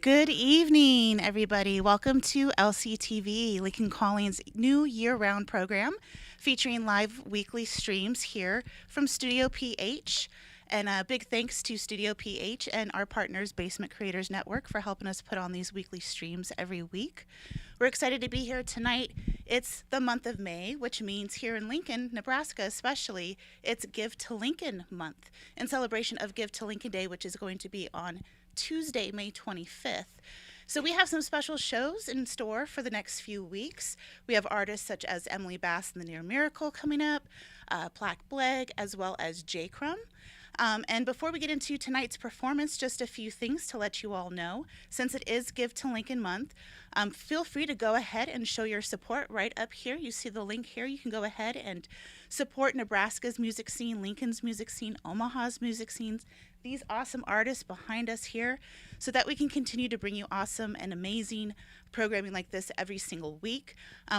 Good evening, everybody. Welcome to LCTV, Lincoln Calling's new year-round program featuring live weekly streams here from Studio PH. And a big thanks to Studio PH and our partners, Basement Creators Network, for helping us put on these weekly streams every week. We're excited to be here tonight. It's the month of May, which means here in Lincoln, Nebraska especially, it's Give to Lincoln month in celebration of Give to Lincoln Day, which is going to be on Tuesday, May 25th. So we have some special shows in store for the next few weeks. We have artists such as Emily Bass and the Near Miracle coming up, Plaque Bleg, as well as J. Crumb. And before we get into tonight's performance, just a few things to let you all know. Since it is Give to Lincoln Month, feel free to go ahead and show your support right up here. You see the link here. You can go ahead and support Nebraska's music scene, Lincoln's music scene, Omaha's music scenes, these awesome artists behind us here, so that we can continue to bring you awesome and amazing programming like this every single week.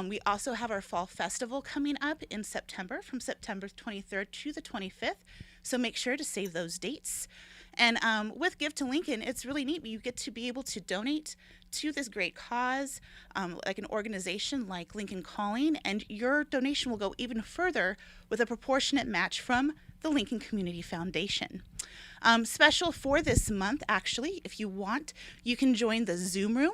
We also have our Fall Festival coming up in September, from September 23rd to the 25th, so make sure to save those dates. And with Give to Lincoln, it's really neat. You get to be able to donate to this great cause, like an organization like Lincoln Calling, and your donation will go even further with a proportionate match from the Lincoln Community Foundation. Special for this month, actually, if you want, you can join the Zoom room,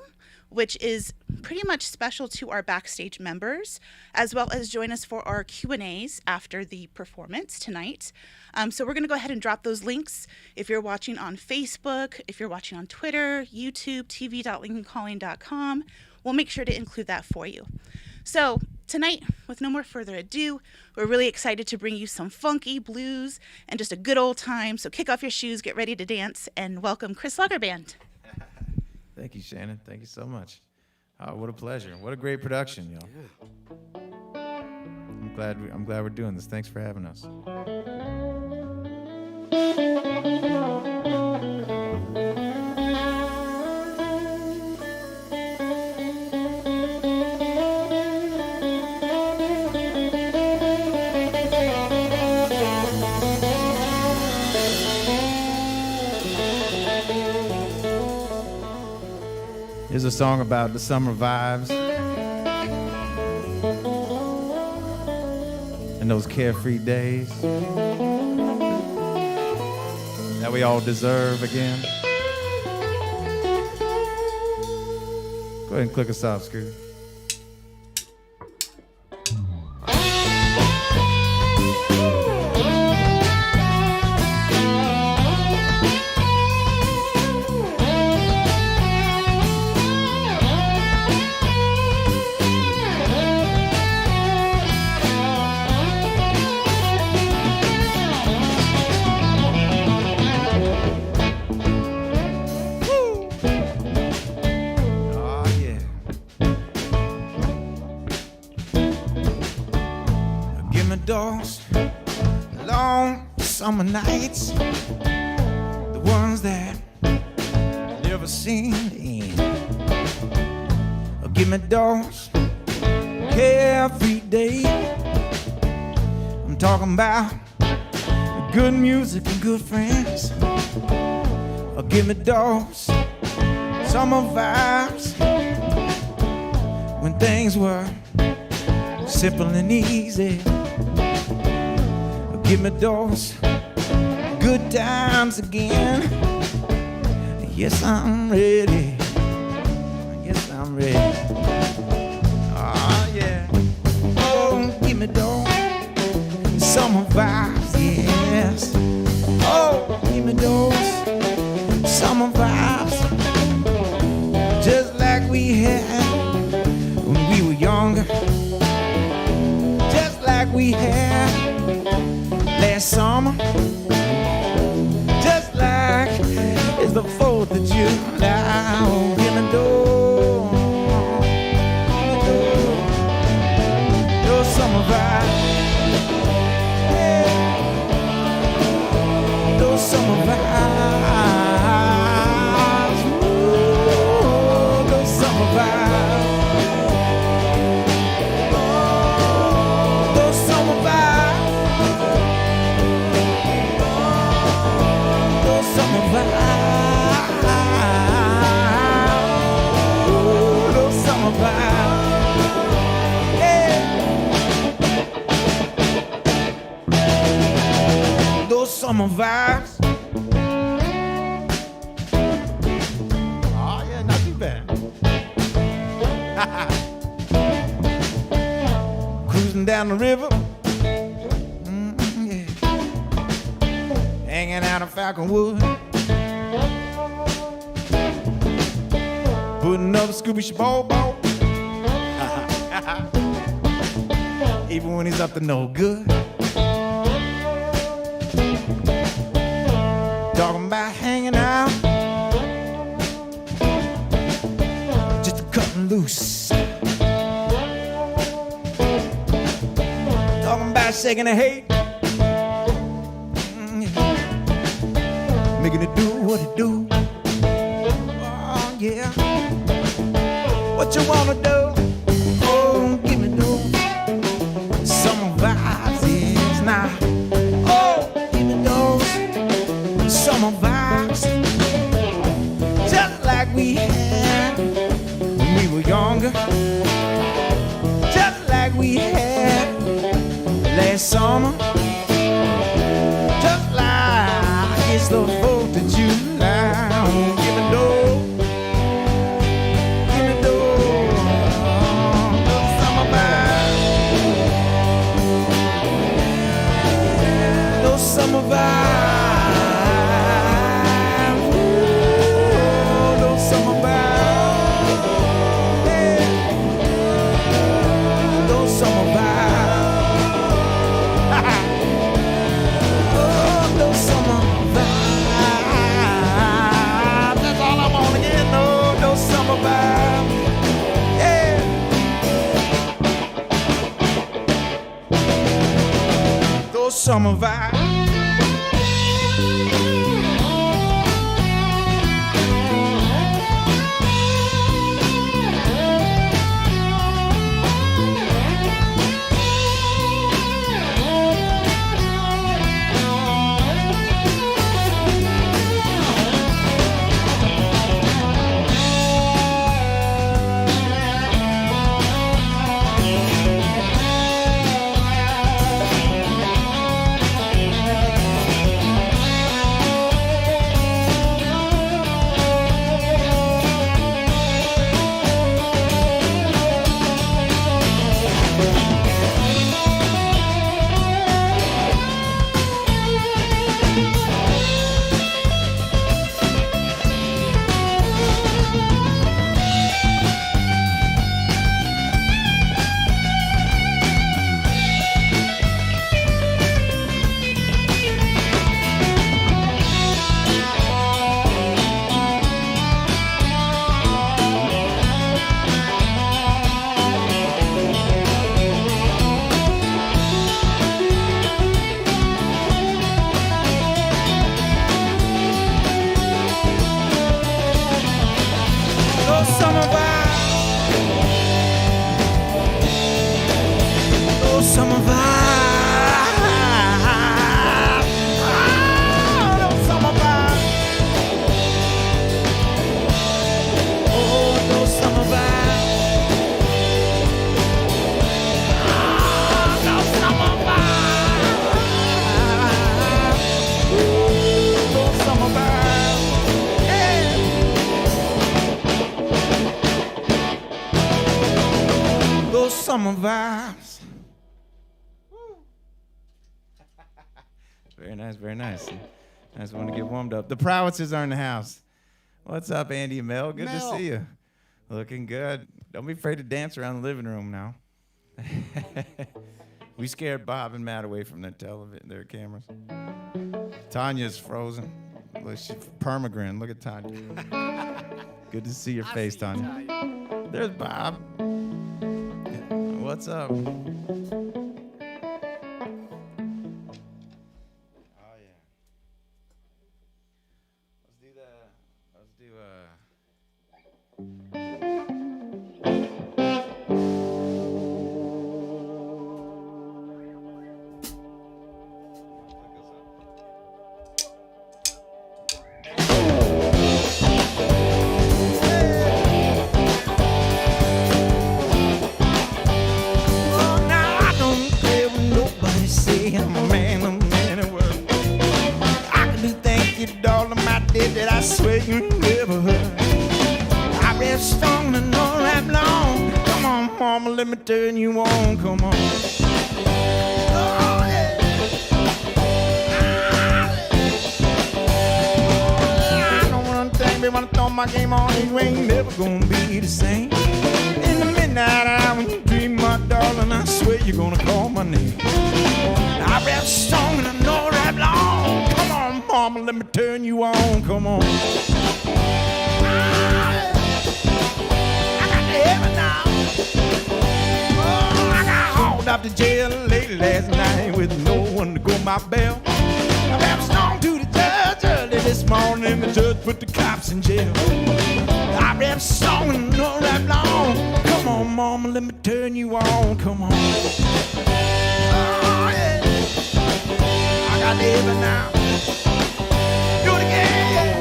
which is pretty much special to our backstage members, as well as join us for our Q&As after the performance tonight. So we're going to go ahead and drop those links. If you're watching on Facebook, if you're watching on Twitter, YouTube, tv.lincolncalling.com, we'll make sure to include that for you. So tonight, with no more further ado, we're really excited to bring you some funky blues and just a good old time. So kick off your shoes, get ready to dance, and welcome Kris Lager Band. Thank you, Shannon. Thank you so much. What a pleasure. What a great production, y'all. I'm glad we're doing this. Thanks for having us. Here's a song about the summer vibes and those carefree days that we all deserve again. Go ahead and click us off, Scooter. Those long summer nights, the ones that never seem to end. Give me those carefree days. I'm talking about good music and good friends. Give me those summer vibes. when things were simple and easy. Give me those good times again. Yes, I'm ready. Yes, I'm ready. Oh, yeah. Oh, give me those summer vibes, yes. Oh, give me those summer vibes, just like we had when we were younger, just like we had last summer, just like it's the 4th of July. Oh, give me those summer vibes, yeah. Those summer vibes, ooh, those summer vibes, those summer vibes. Summer vibes, ooh, those summer vibes, yeah. Those summer vibes. Oh yeah, not too bad. Cruising down the river, yeah. Hanging out in Falconwood, putting up a Scooby Shabobo, even when he's up to no good. Talking about hanging out, just cutting loose. Talking about shaking the hate, making it do what it do. Oh yeah. What you wanna do? Oh, give me those summer vibes, yes, now. Oh, give me those summer vibes, just like we had when we were younger, just like we had last summer, just like it's the 4th of July. Oh, give me those. Summer vibes, ooh, those summer vibes, yeah. Those summer vibes, oh, those summer vibes. That's all I wanna get, no, those summer vibes, yeah. Those summer vibes. summer vibes. Very nice, very nice. I just want to get warmed up. The Prowitzes are in the house. What's up, Andy and Mel? Good to see you. Looking good. Don't be afraid to dance around the living room now. We scared Bob and Matt away from their cameras. Tanya's frozen. Look, she's permagrin. Look at Tanya. Good to see your face, Tanya. There's Bob. What's up? Let me turn you on, come on. Oh, yeah. I know one thing, baby, when I throw my game on, you ain't never gonna be the same. In the midnight hour, when you dream, my darling, I swear you're gonna call my name. I rap strong and I know I rap long. Come on, mama, let me turn you on, come on. I got the heaven now. Out to jail late last night with no one to go my bail. I rapped strong to the judge early this morning. The judge put the cops in jail. I rap strong and no rap long. Come on, mama, let me turn you on. Come on. Oh, yeah. I got the heaven now. Do it again.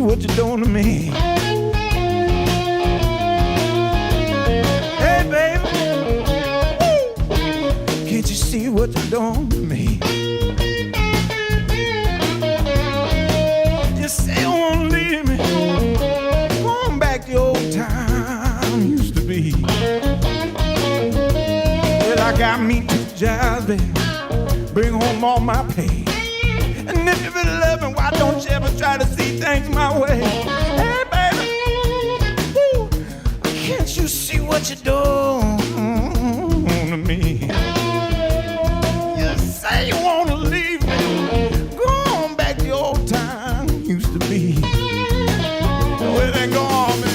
what you're doing to me. see what you're doing to me? You say you won't leave me. Going back to old time used to be. Well, I got me 2 jobs, baby. Bring home all my pay. And if you really love me, why don't you ever try to see things my way? Hey, baby, woo, can't you see what you're doing to me? You say you wanna leave me. Go on back to old time used to be. Where they go on, baby?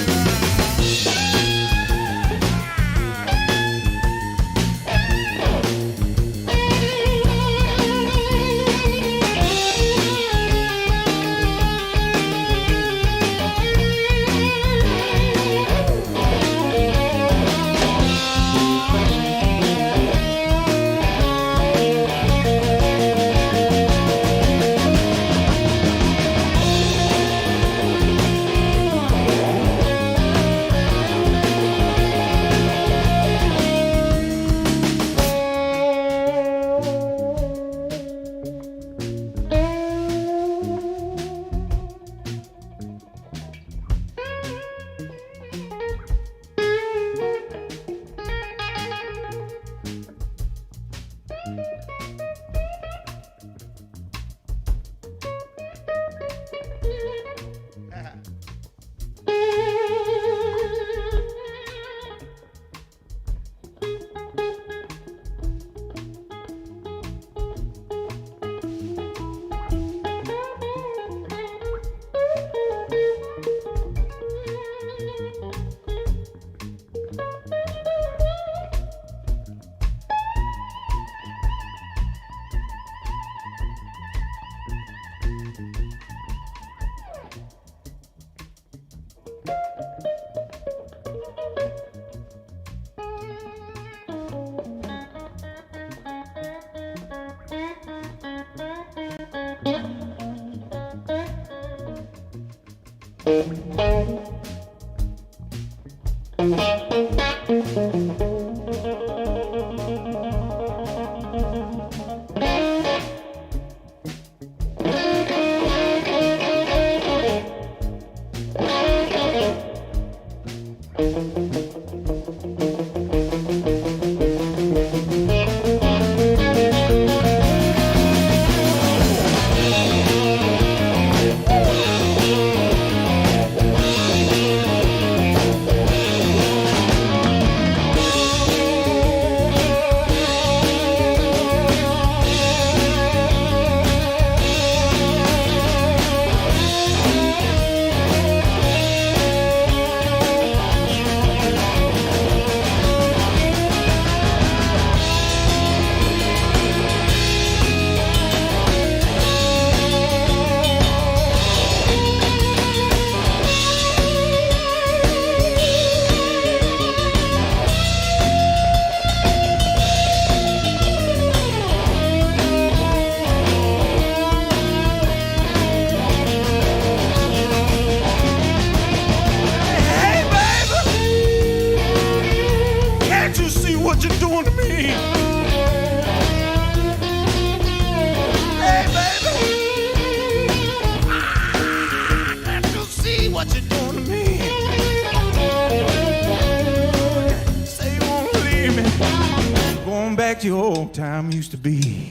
Back to your old time used to be.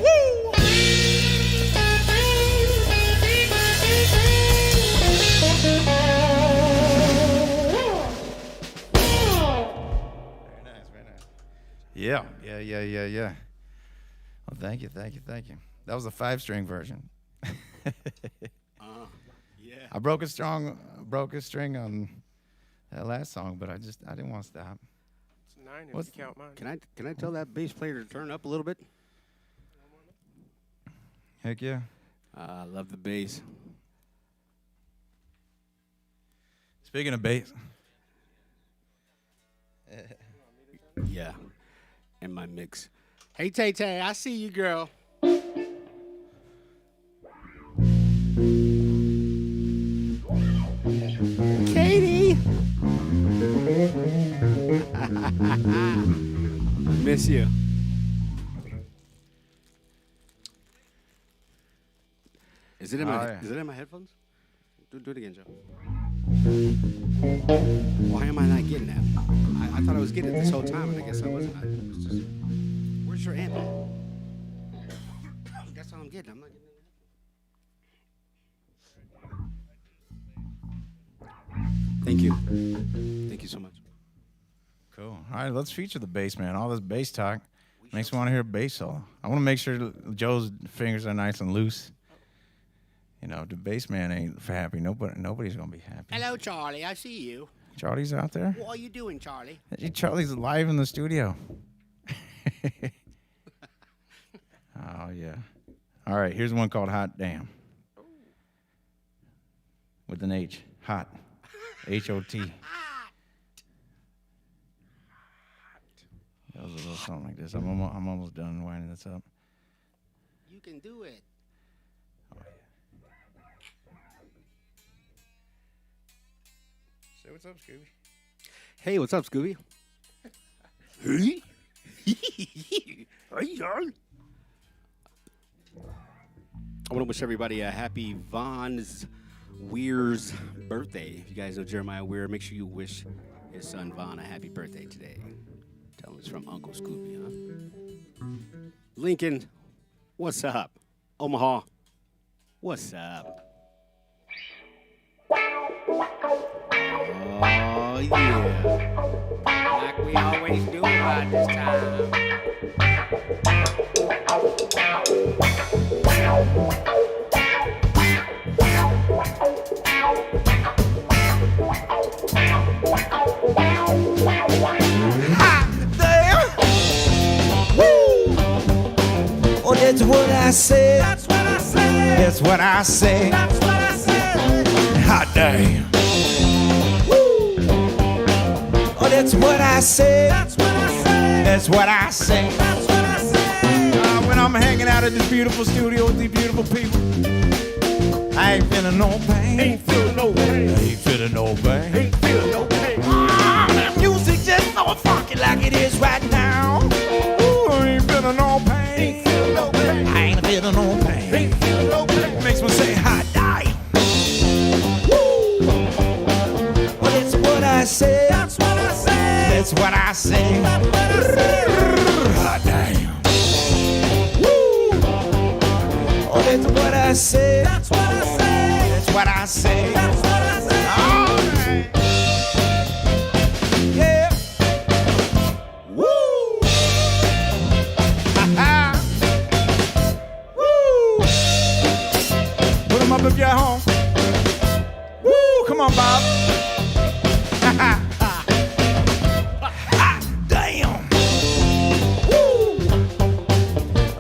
Woo! Very nice. Yeah. Well, thank you. That was a 5-string version. Yeah. I broke a string on that last song, but I didn't want to stop. It's 9 if What's- you count mine. Can I tell that bass player to turn up a little bit? Heck yeah. I love the bass. Speaking of bass. Yeah. And my mix. Hey, Tay-Tay, I see you, girl. Katie. Miss you. Is it in my yeah. Is it in my headphones? Do it again, Joe. Why am I not getting that? I thought I was getting it this whole time, and I guess I wasn't. Where's your amp? That's all I'm getting. I'm not getting it. Thank you. Thank you so much. Cool. All right, let's feature the bass, man. All this bass talk makes me want to hear a bass solo. I want to make sure Joe's fingers are nice and loose. You know, the bass man ain't happy. Nobody's gonna be happy. Hello, Charlie. I see you. Charlie's out there. What are you doing, Charlie? Hey, Charlie's live in the studio. Oh yeah. All right, here's one called Hot Damn. With an H. Hot. H-O-T. That was a little something like this. I'm almost done winding this up. You can do it. Oh, yeah. Say what's up, Scooby. Hey, what's up, Scooby? Hey. Hey, Charlie. I want to wish everybody a happy Von's Weir's birthday. If you guys know Jeremiah Weir, make sure you wish his son Von a happy birthday today. Tell him it's from Uncle Scooby, huh? Lincoln, what's up? Omaha, what's up? Oh, yeah. Like we always do about this time. Oh, that's what I say. That's what I say. That's what I say. That's what I say. Hot damn. Woo. Oh, that's what I say. That's what I say. That's what I say. That's what I say. When I'm hanging out at this beautiful studio with these beautiful people, I ain't feeling no pain. Ain't feeling no pain. Ain't feeling no pain. Ain't feeling no pain. That music just so funky like it is right now. Ooh, I ain't feeling no pain. Ain't feeling no pain. I ain't feeling no pain. Ain't feeling no pain. Makes me say hot damn. Woo. Well, that's what I say. That's what I say. That's what I say. That's what I say. Hot damn. Woo. Oh, that's what I say. That's what I say. That's what I say. That's what I say. All right. Yeah. Woo. Ha-ha. Woo. Put 'em up if you're at home. Woo. Come on, Bob. Ha-ha. Hot damn. Woo.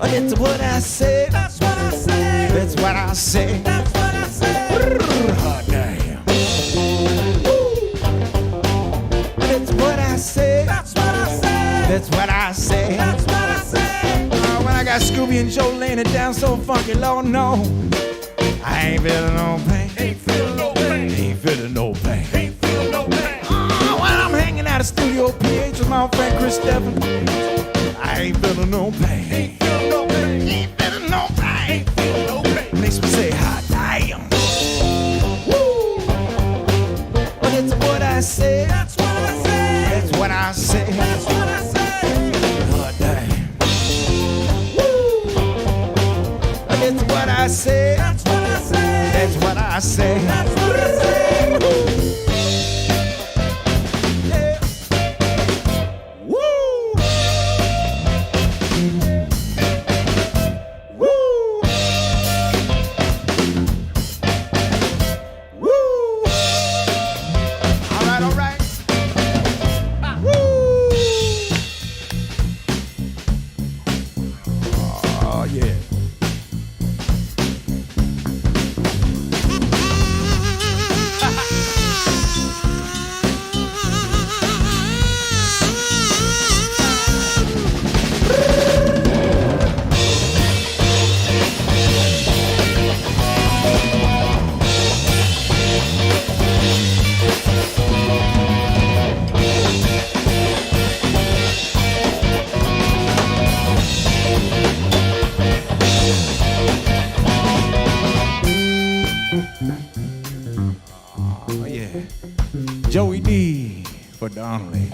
Oh, that's what I say. That's what I say. That's what I say. That's what I say. Hot damn. Woo. That's what I say. That's what I say. That's what I say. That's what I say. When I got Scooby and Joe laying it down so funky, Lord, no. I ain't feeling no pain. Ain't feeling no pain. Ain't feeling no pain. Ain't feeling no pain. When I'm hanging out at Studio PH with my old friend Chris Stephan, I ain't feeling no pain. Ain't feeling no pain. Ain't feeling no pain. Ain't feeling no pain. Makes me say hot damn. Woo. But it's what I say. That's what I say. That's what I say. That's what I say. Hot damn. Woo. But it's what I say. That's what I say. That's what I say. That's what I say. Yeah. Woo. Woo. Donnelly.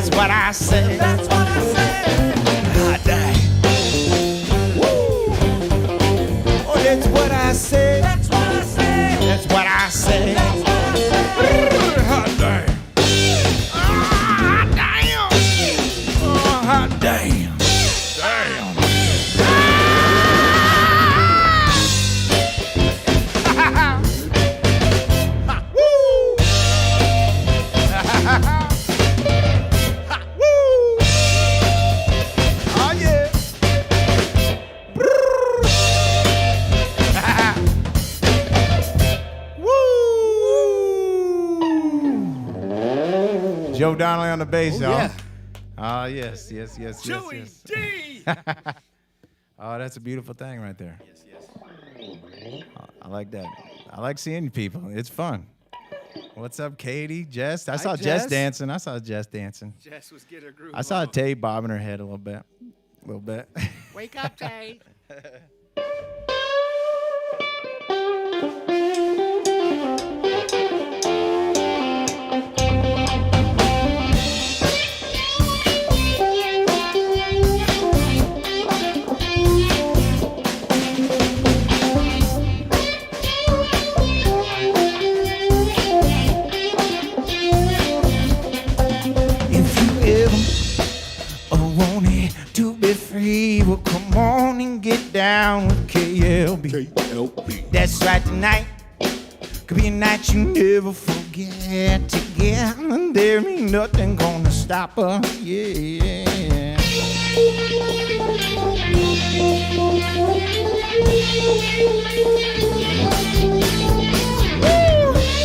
That's what I say. That's what I say. Hot day. Woo. Oh, that's what I say. That's what I say. That's what I say. That's what I say. Hot day. Ah, damn. Oh, hot damn. Damn. Joe Donnelly on the bass, y'all. Yeah. Ah, yes. Joey yes. D. Oh, that's a beautiful thing right there. Yes, yes. I like that. I like seeing people. It's fun. What's up, Katie? Jess? I saw Jess dancing. Jess was getting her groove I saw on. Tay bobbing her head a little bit. Wake up, Tay. Well, come on and get down with KLB. That's right, tonight could be a night you never forget. Together, there ain't nothing gonna stop us, yeah.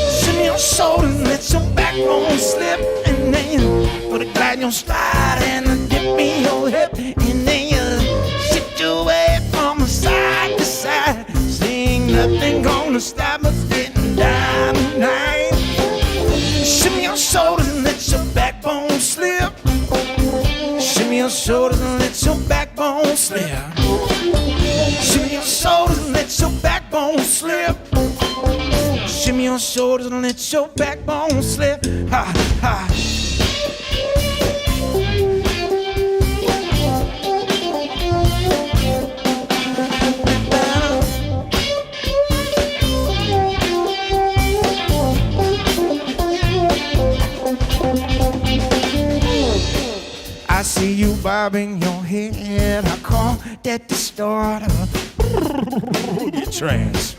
Send your shoulder, let your backbone slip, and then you put a glide in your stride and dip in your hip, and then you shift your weight from side to side. Sing, nothing gonna stop us getting down tonight. Shimmy your shoulders and let your backbone slip. Shimmy your shoulders and let your backbone slip. Shimmy your shoulders and let your backbone slip. Shimmy your shoulders and let your backbone slip. Ha, ha. bobbing your head. I call that the start of your trance.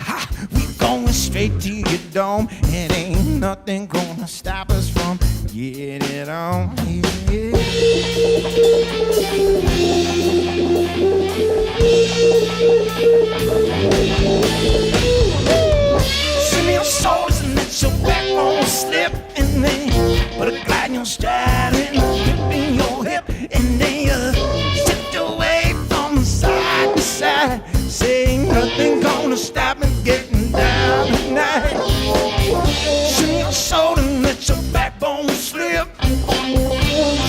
Ha, we going straight to your dome. It ain't nothing gonna stop us from getting it on. Yeah. Shimmy your shoulders and let your backbone slip, and then put a glide in your stride and dip in your hip, and then you shift away from side to side. Say ain't nothing gonna stop me getting down tonight. Shimmy your shoulders and let your backbone slip.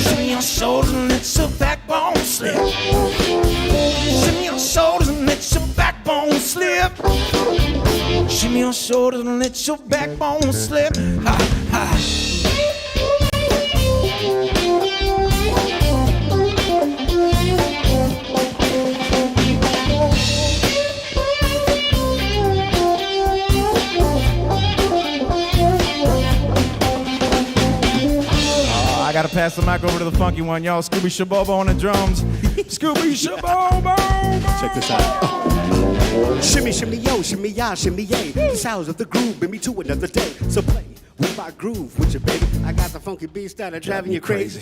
Shimmy your shoulders and let your backbone slip. Shimmy your shoulders and let your backbone slip. Shimmy your shoulders and let your backbone slip. Ha, ha. I gotta pass the mic over to the funky one, y'all. Scooby Shabobo on the drums. Scooby Shabobo. Check this out. Shimmy, shimmy, yo, shimmy, ya, shimmy, yay. The sounds of the groove bring me to another day. So play with my groove with you, baby. I got the funky beats that are driving you crazy.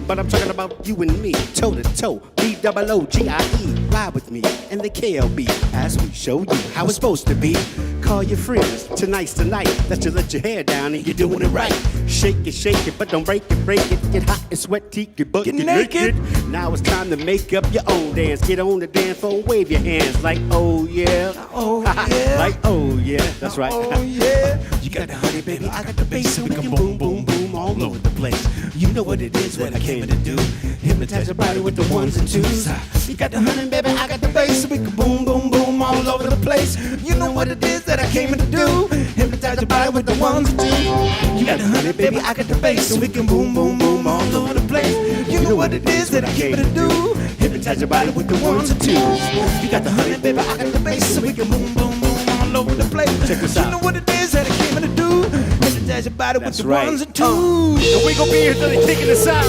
But I'm talking about you and me, toe to toe. B-double-O-G-I-E. Ride with me and the KLB as we show you how it's supposed to be. Call your friends, tonight's the night that you let your hair down and you're doing it right. Shake it, but don't break it, break it. Get hot and sweaty, get butt, get naked. Now it's time to make up your own dance. Get on the dance floor, wave your hands like, oh yeah. Oh yeah. Like, oh yeah, that's right. Oh yeah. You got the honey, baby, I got the bass, and we can boom, boom, boom all over the place. You know what it is, what I came to do. Hypnotize your body with the ones and twos. You got the honey, baby, I got the bass, and we can boom, boom, boom all over the place. You know what it is that I came to do. Hypnotize your body with the ones and twos. You got the honey, baby, I got the bass, and we can boom, boom, boom all over the place. You know what it is that I came to do. Hypnotize your body with the ones and twos. You got the honey, baby, I got the bass, and we can boom, boom, boom all over the place. Check this out. You know what it is that I came to do. Hypnotize your body That's with the right. ones and twos. So we gon' be here till they kicking us out.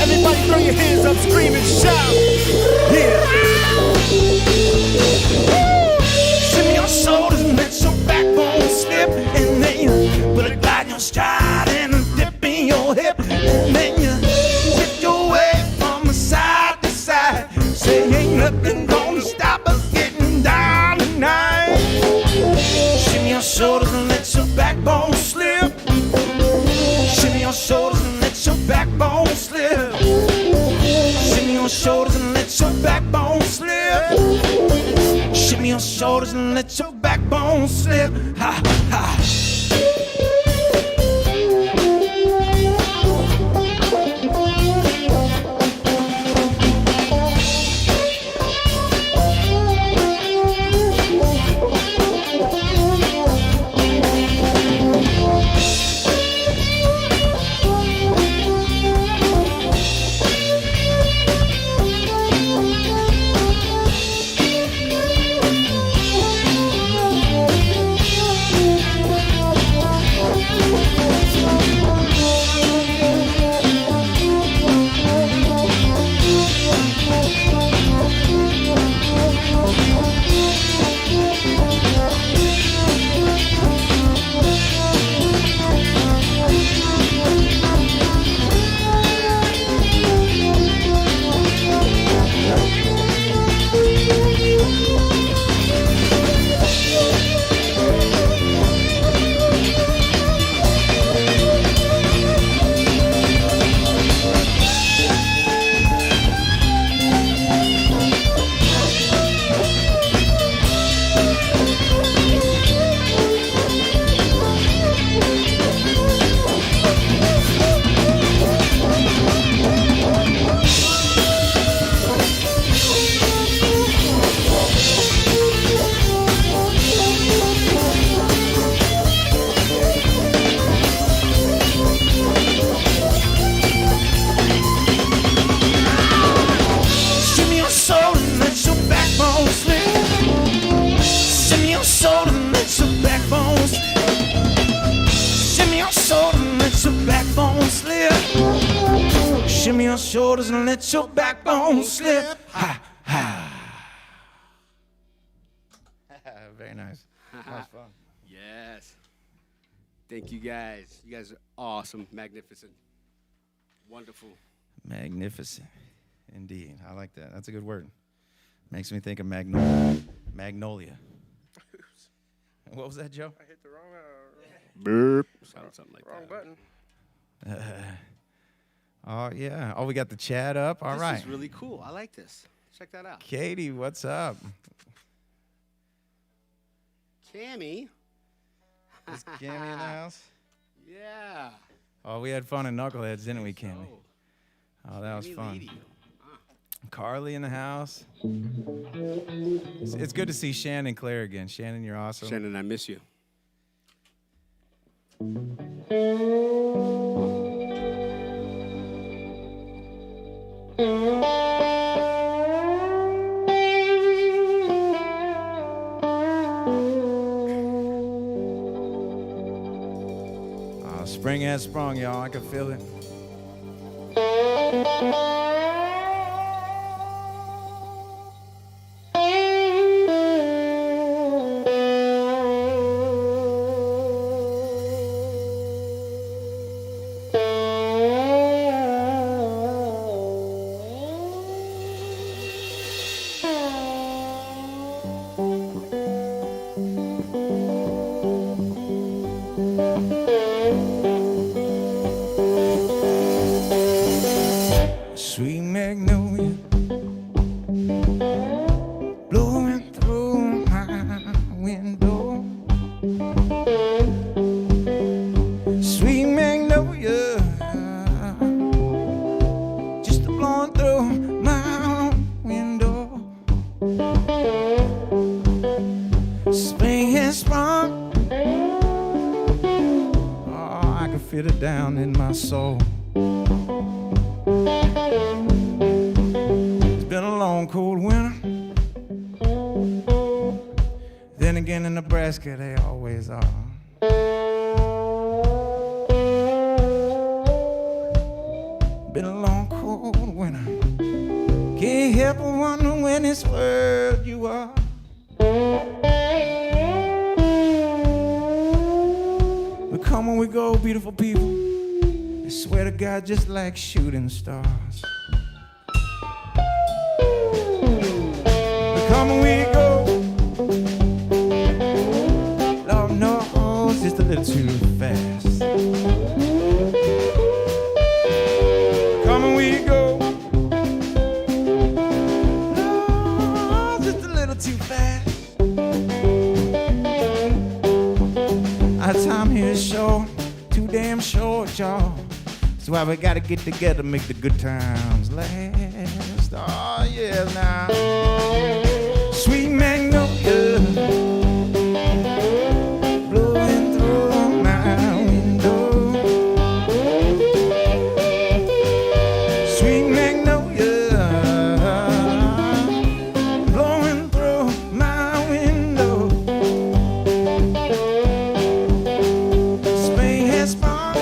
Everybody throw your hands up, scream and shout. Yeah. Shimmy your shoulders and let your backbone slip, and then you put a glide in your stride and a dip in your hip, and then you shift your way from side to side. Say ain't nothing gonna stop us getting down tonight. Shimmy your shoulders and let your backbone slip. Shimmy your shoulders and let your backbone slip. Shimmy your shoulders and let your backbone slip. Shimmy your shoulders and let your backbone slip. Ha, ha. shoulders and let your backbone slip. Ha, ha. Very nice. That was fun. Yes. Thank you guys. You guys are awesome, magnificent, wonderful. Magnificent. Indeed. I like that. That's a good word. Makes me think of Magnolia. Magnolia. What was that, Joe? I hit the wrong Burp. Something like wrong that. button. Oh, yeah. Oh, we got the chat up. All right. This is really cool. I like this. Check that out. Katie, what's up? Cammy. Is Cammy in the house? Yeah. Oh, we had fun in Knuckleheads, didn't we, Cammy? Oh, that was Cammy fun. lady. Carly in the house. It's good to see Shannon and Claire again. Shannon, you're awesome. Shannon, I miss you. Spring has sprung, y'all. I can feel it. Sweet magnolia blowing through my window. Sweet magnolia just blowing through my window. Spring has sprung. Oh, I can feel it down in my soul. It's been a long, cold winter. Then again, in Nebraska, they always are. Been a long, cold winter. Can't help but wonder when this world you are. But come on, we go, beautiful people. I swear to God, just like shooting stars. But come on, we go. Lord knows, just a little too fast. Come on, we go. Lord, just a little too fast. Our time here is short, too damn short, y'all. That's why we gotta get together, make the good times last. Oh, yeah, now. Sweet magnolia blowing through my window. Sweet magnolia blowing through my window. Spring has sprung.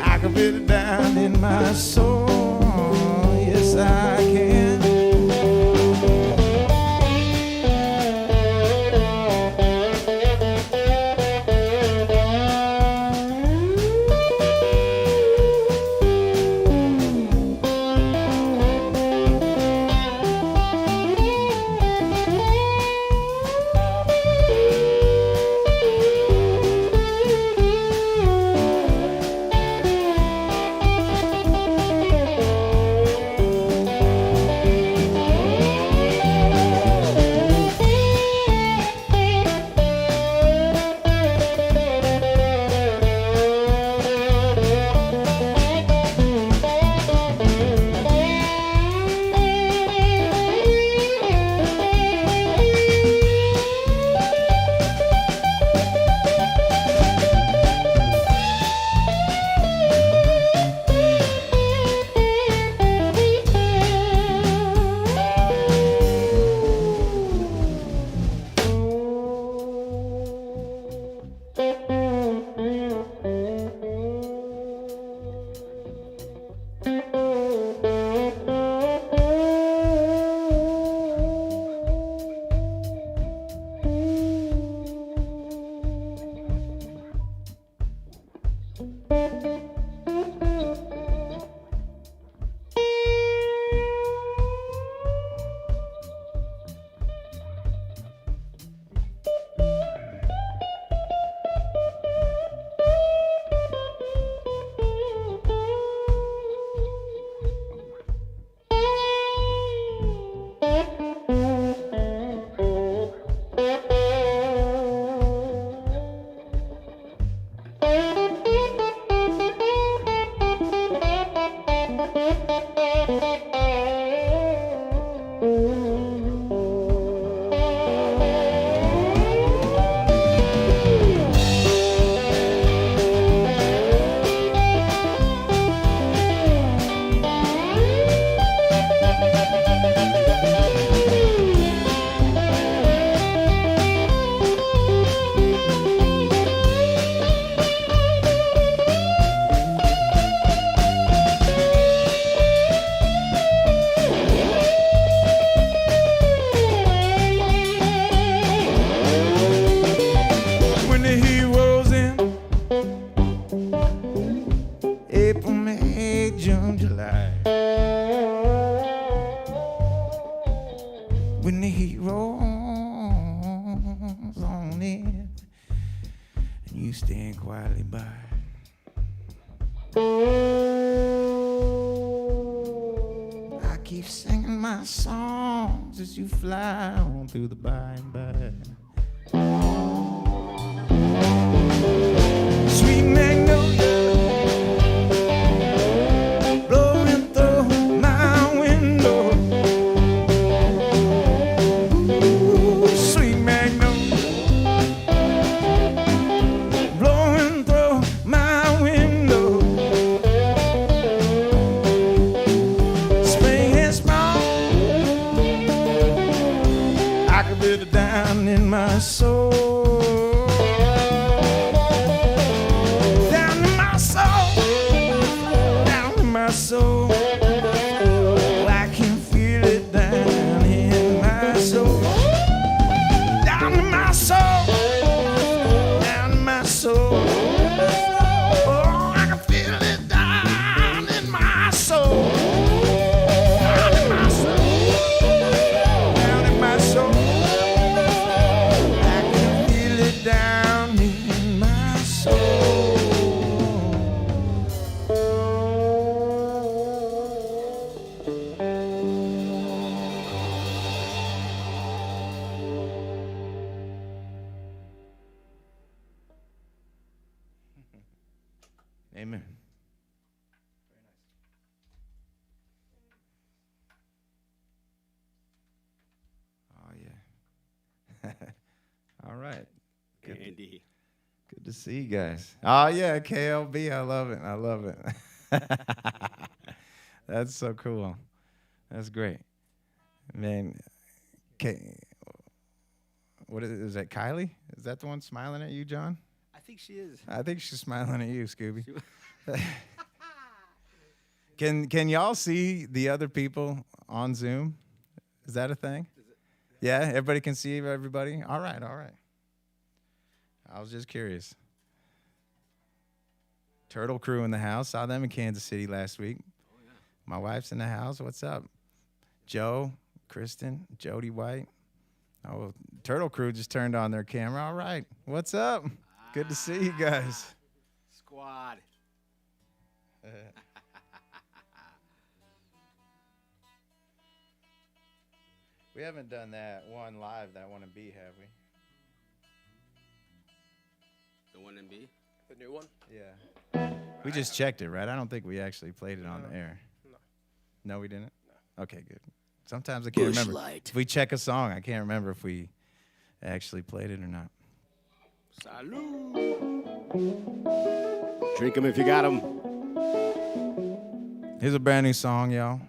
I can feel it down in my soul. Yes, I heat rolls on in, and you stand quietly by. I keep singing my songs as you fly on through the by and by. Sweet magnolia blowing through my window. Ooh, sweet magnolia blowing through my window. Spring is sprung, I can feel it down in my soul. Soul, I can feel it down in my soul, down in my soul, down in my soul. Oh, I can feel it down in my soul, down in my soul, down in my soul. I can feel it down in my soul. Amen. Oh, yeah. All right. Good. Andy. Good to see you guys. Oh, yeah, KLB. I love it. I love it. That's so cool. That's great. Man, what is that, Kylie? Is that the one smiling at you, John? I think she is. I think she's smiling at you, Scooby. Can y'all see the other people on Zoom? Is that a thing? Yeah, everybody can see everybody? All right, all right. I was just curious. Turtle Crew in the house. Saw them in Kansas City last week. Oh, yeah. My wife's in the house. What's up? Joe, Kristen, Jody White. Oh, Turtle Crew just turned on their camera. All right. What's up? Good to see you guys. Squad. We haven't done that one live, that one in B, have we? The one in B? The new one? Yeah. We just checked it, right? I don't think we actually played it on the air. No. No, we didn't? No. Okay, good. Sometimes I can't remember. Light. If we check a song, I can't remember if we actually played it or not. Salud. Drink them if you got them. Here's a brand new song, y'all.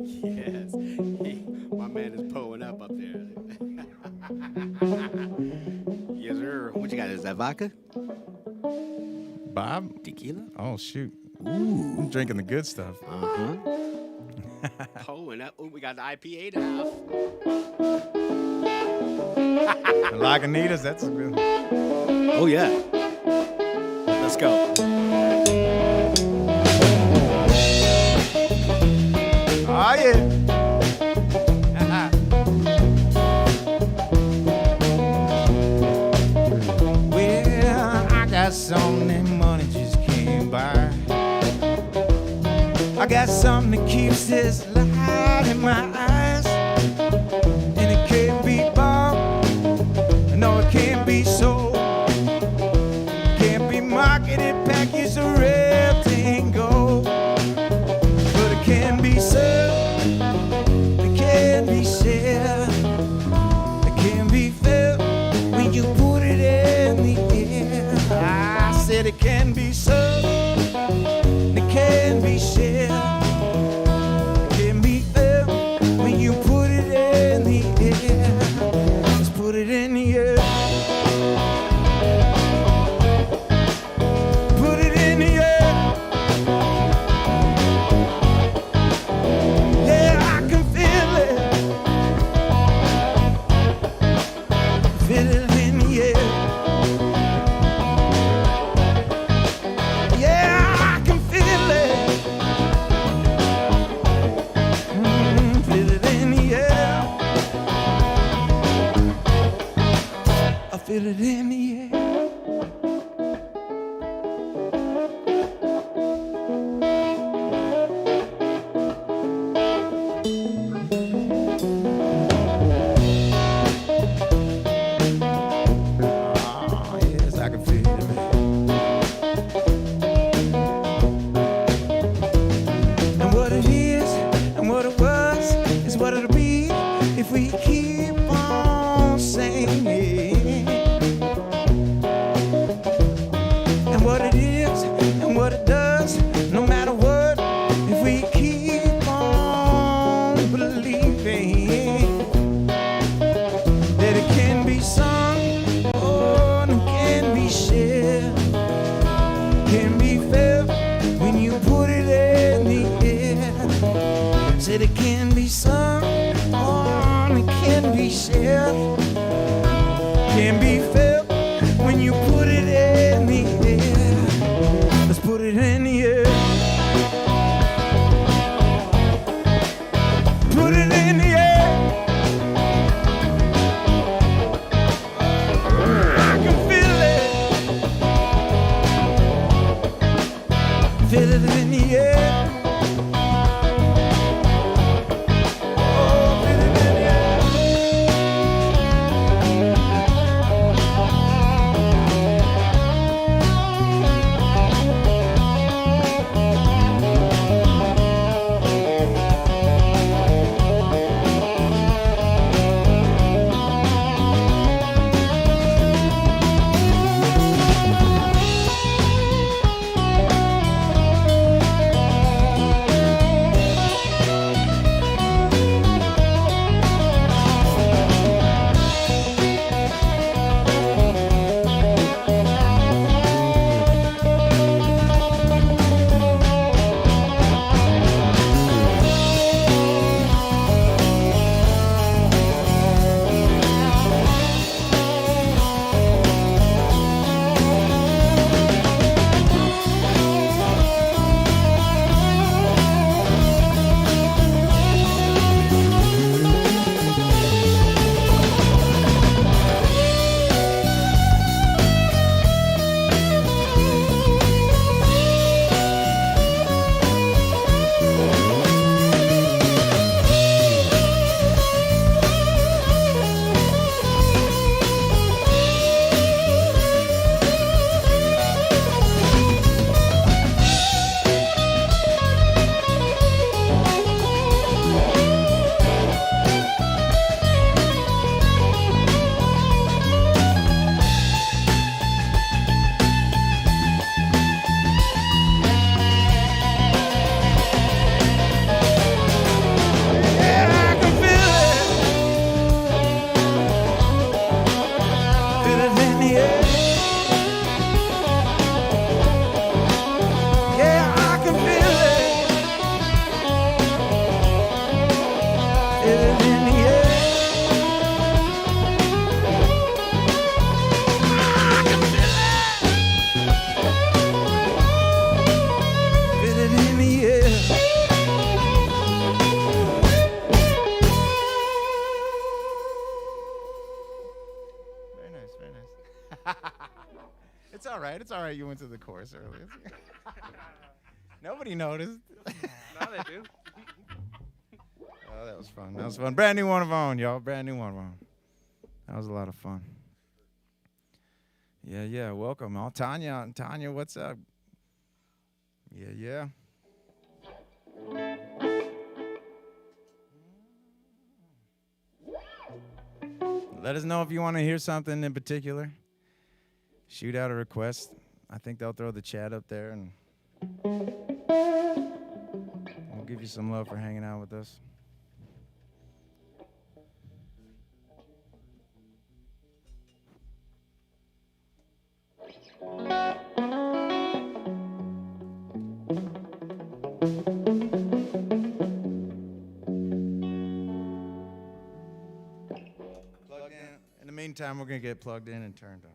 Yes. My man is pulling up there. Yes, sir. What you got? Is that vodka? Bob? Tequila? Oh, shoot. Ooh. I'm drinking the good stuff. Uh-huh. Pulling up. Oh, we got the IPA now. Lagunitas, that's a good one. Oh, yeah. Let's go. Oh, yeah. Well, I got something that money just can't buy. I got something that keeps this light in my eyes. And it can't be bought. No, it can't be sold. Can't be marketed, packaged, or wrapped in gold. But it can be served. It can be shared. It can be felt when you put it in the air. I said it can be served. It can be shared. It can be felt when you it in the air. Feel it in the air. Very nice, very nice. It's all right. It's all right. You went to the chorus earlier. Nobody noticed. Now they do. Oh, that was fun. That was fun. Brand new one of our own, y'all. Brand new one of our own. That was a lot of fun. Yeah, yeah. Welcome. All Tanya, what's up? Yeah, yeah. Let us know if you want to hear something in particular. Shoot out a request. I think they'll throw the chat up there, and we'll give you some love for hanging out with us. Plugged in. In the meantime, we're going to get plugged in and turned on.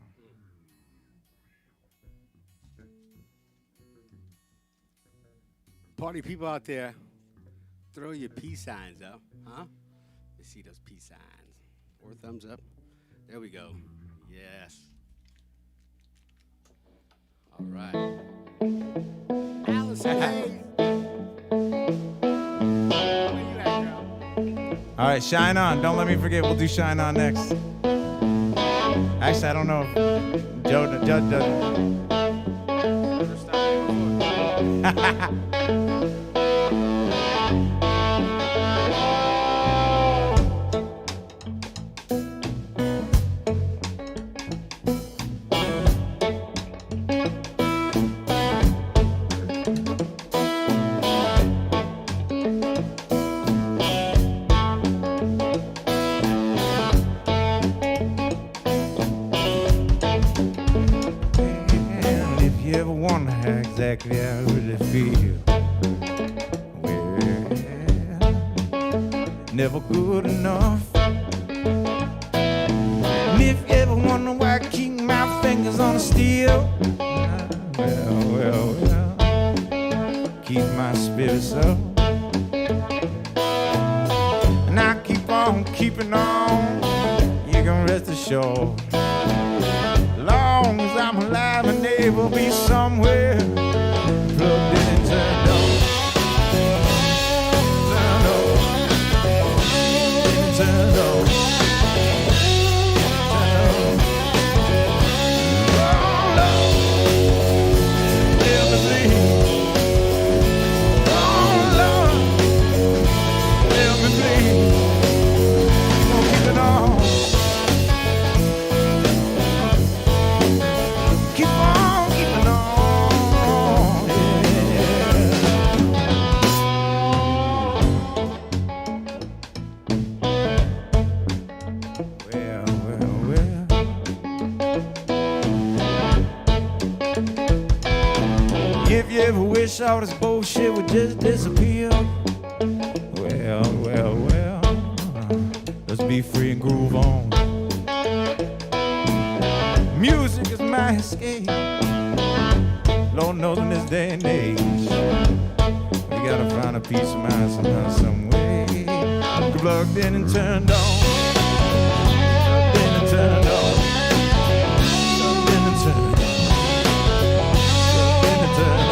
Party people out there, throw your peace signs up, huh? You see those peace signs. 4 thumbs up. There we go. Yes. All right. Allison, hey. Where you at, girl? All right, Shine On. Don't let me forget. We'll do Shine On next. Actually, I don't know if Joe does. And if you ever wonder how exactly I really feel, well, never good enough. And if you ever wonder why I keep my fingers on the steel, well, keep my spirits up. And I keep on keeping on, you can rest assured. Long as I'm alive and able to be somewhere plugged in and turned on. Turned on. Turned on. Turned on. Oh, Lord. Let me bleed. Oh, Lord. Let me bleed. Gonna keep it on. Keep on keeping on, yeah. Well. If you ever wish all this bullshit would just disappear, well. Let's be free and groove on. Music is my escape. Lord knows in this day and age, we gotta find a peace of mind somehow, some way. Plugged in and turned on. Plugged in and turned on. Plugged in and turned on. Plugged in and turned on.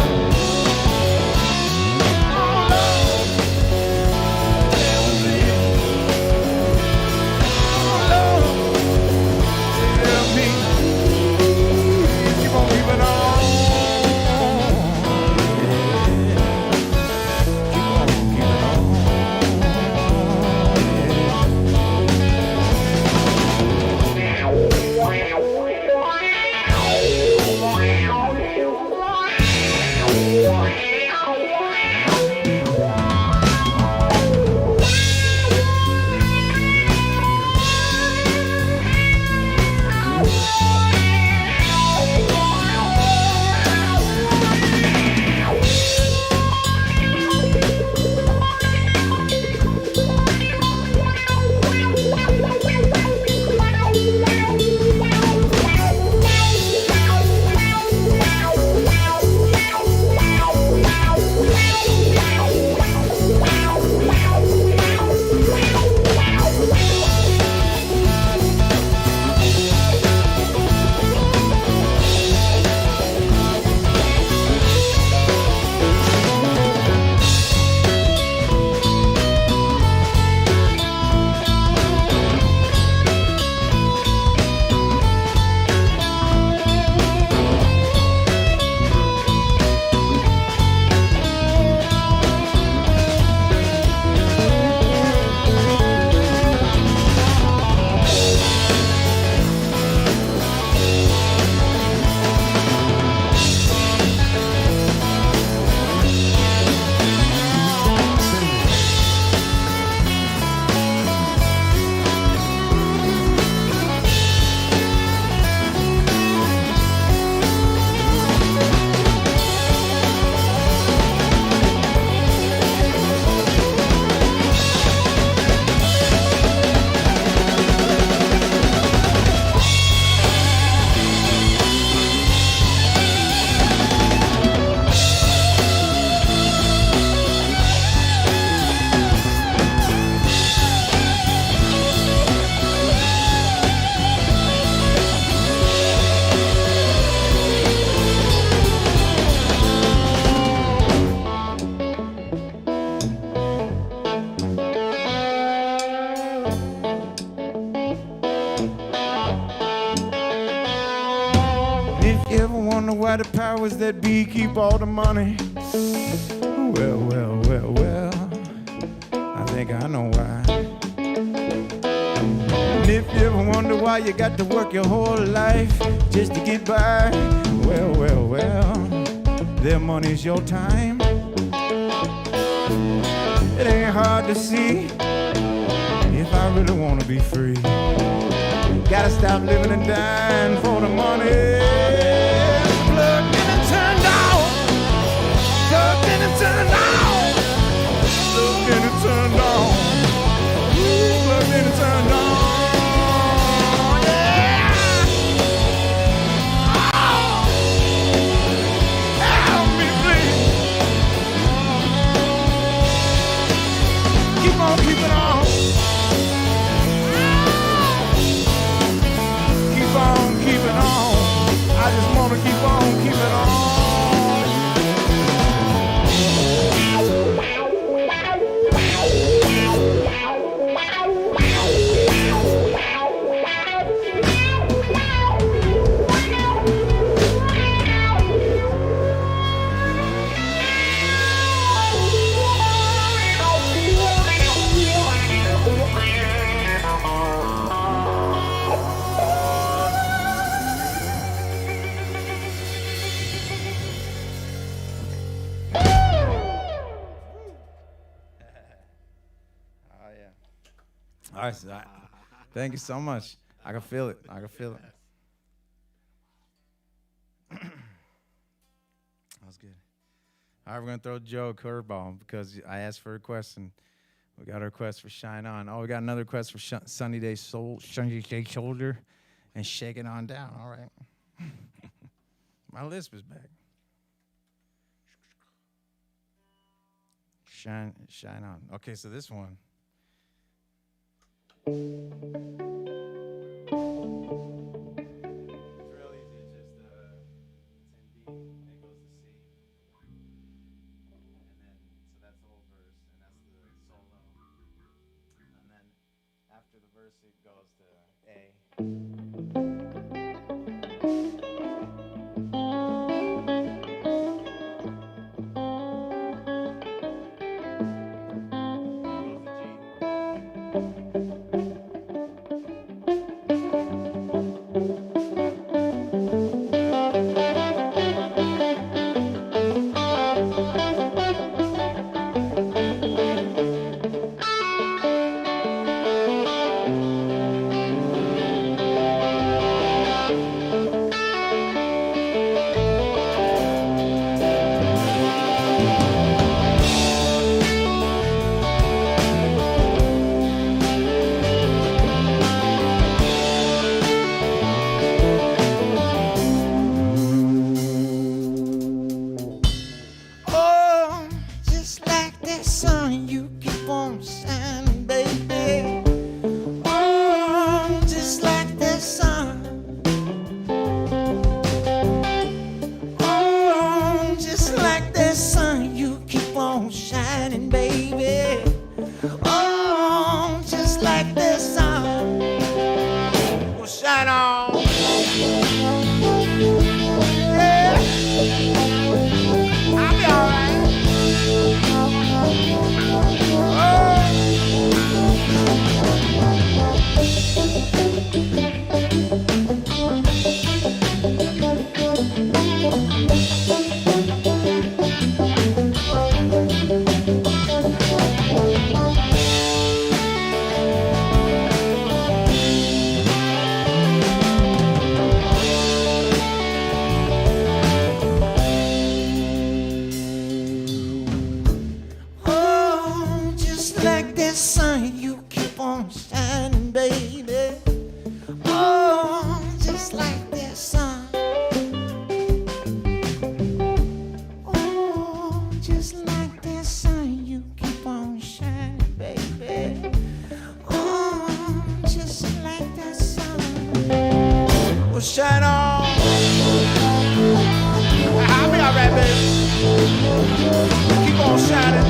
Oh, Lord. Help me. Oh, Lord. Help me. Keep on keeping on. Keep on keeping on. the powers that be keep all the money. Well, well, well, well, I think I know why. And if you ever wonder why you got to work your whole life just to get by, well, well, well, their money's your time. It ain't hard to see if I really wanna be free. Gotta stop living and dying for the money. Plugged in and turned on. Plugged in and turned on. Plugged in and turned on. Plugged in and turned on. Yeah. Oh. Help me, please. Keep on keeping on. Keep on keeping on. I just wanna keep on keeping on. All right, so thank you so much. I can feel it. I can feel it. That was good. All right, we're going to throw Joe a curveball because I asked for a request, and we got a request for Shine On. Oh, we got another request for Sunny Day Soul, Sunny Day Shoulder, and Shake It On Down. All right. My lisp is back. Shine On. Okay, so this one. It's real easy. It's just it's in D, and it goes to C, and then so that's the whole verse, and that's the solo, and then after the verse it goes to A. Shine on. I'll be all right, baby. Keep on shining.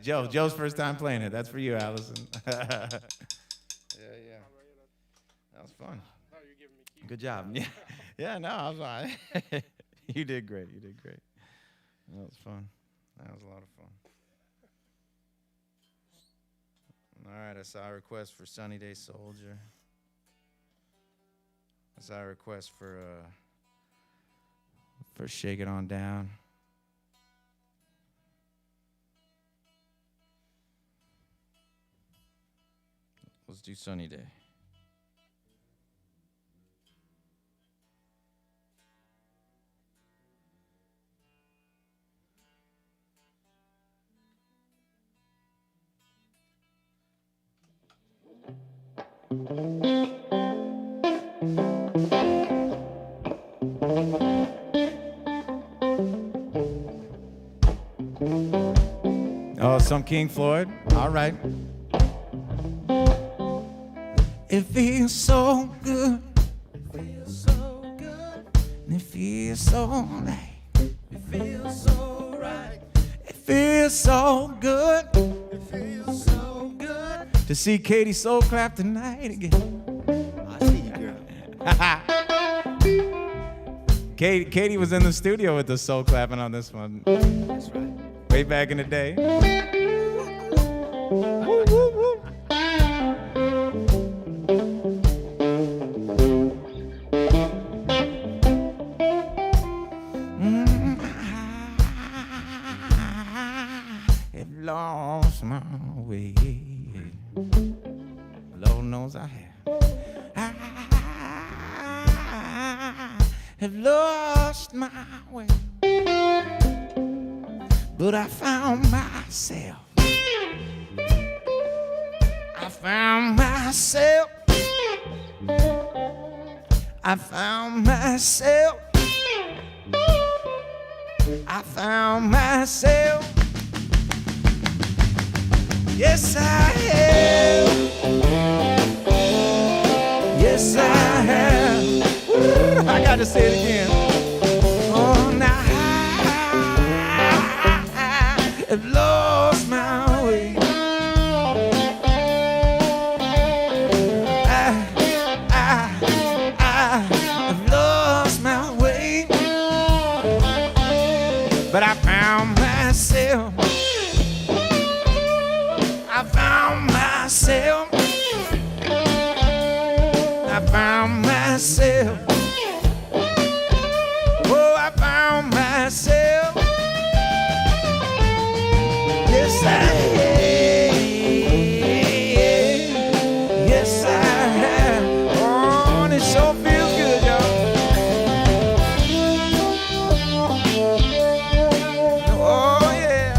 Joe's first time playing it. That's for you, Allison. Yeah. That was fun. Good job. Yeah, yeah. No, I was fine. You did great. That was fun. That was a lot of fun. All right, I saw a request for Sunny Day Soldier. I saw a request for Shake It On Down. Let's do Sunny Day. Oh, some King Floyd. All right. It feels so good. And it feels so right. It feels so right. It feels so good. It feels so good to see Katie Soul clap tonight again. I see you, girl. Katie was in the studio with the soul clapping on this one. That's right. Way back in the day. Woo, woo, woo. I've lost my way. Lord knows I have. Have lost my way, but I found myself. I found myself. I found myself. I found myself. Yes, I have. Yes, I have. I got to say it again. Oh, now I have lost my way. I've lost my way, but I found myself. I found myself. I found myself. Oh, I found myself. Yes, I have. Yes, I have. Oh, and it sure feels good, y'all. Oh, yeah.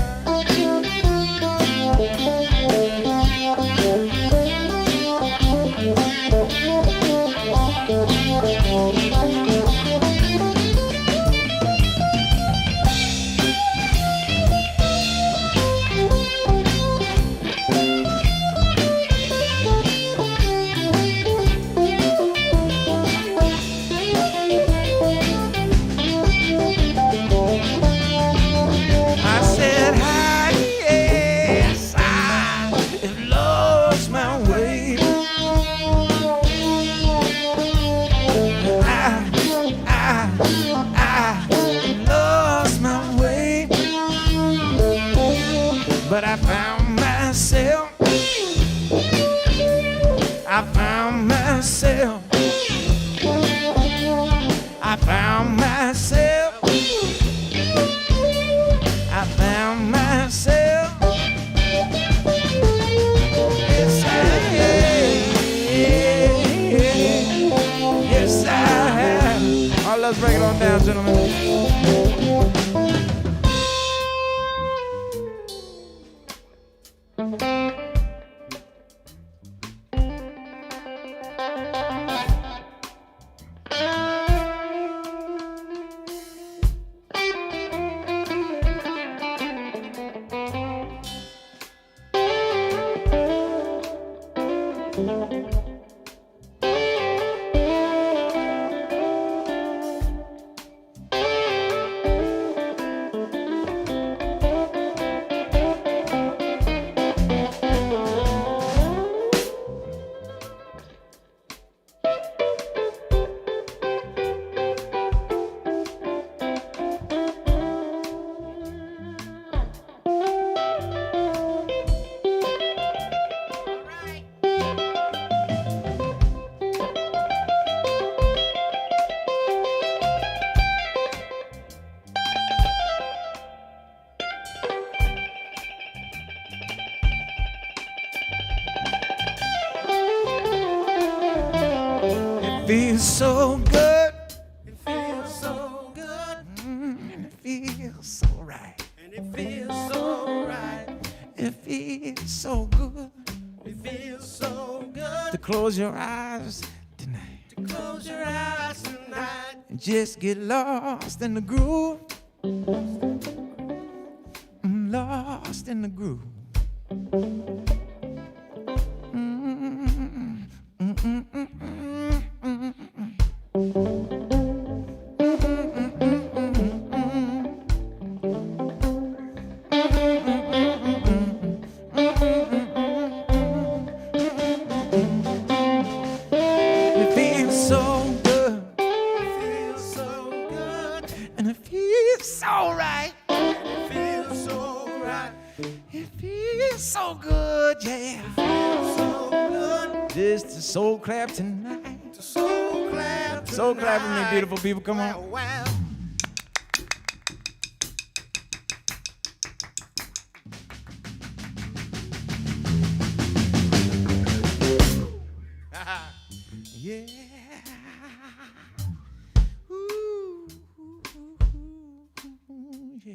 I said, hi, yes, I have lost my way. I lost my way, but I found myself. I found myself. I found myself. I found myself. Yes, I have. Yes, I have. All right, let's break it on down, gentlemen. feels so good. It feels so good. And it feels so right. And it feels so right. It feels so good. It feels so good to close your eyes tonight. To close your eyes tonight and just get lost in the groove. Lost in the groove. It feels so good. It feels so good. And it feels so right. It feels so right. It feels so good, yeah. It feels so good. Just a soul clap tonight. Soul clap tonight. Soul clap with me, beautiful people. Come on. Wow. Yeah. Ooh, yeah.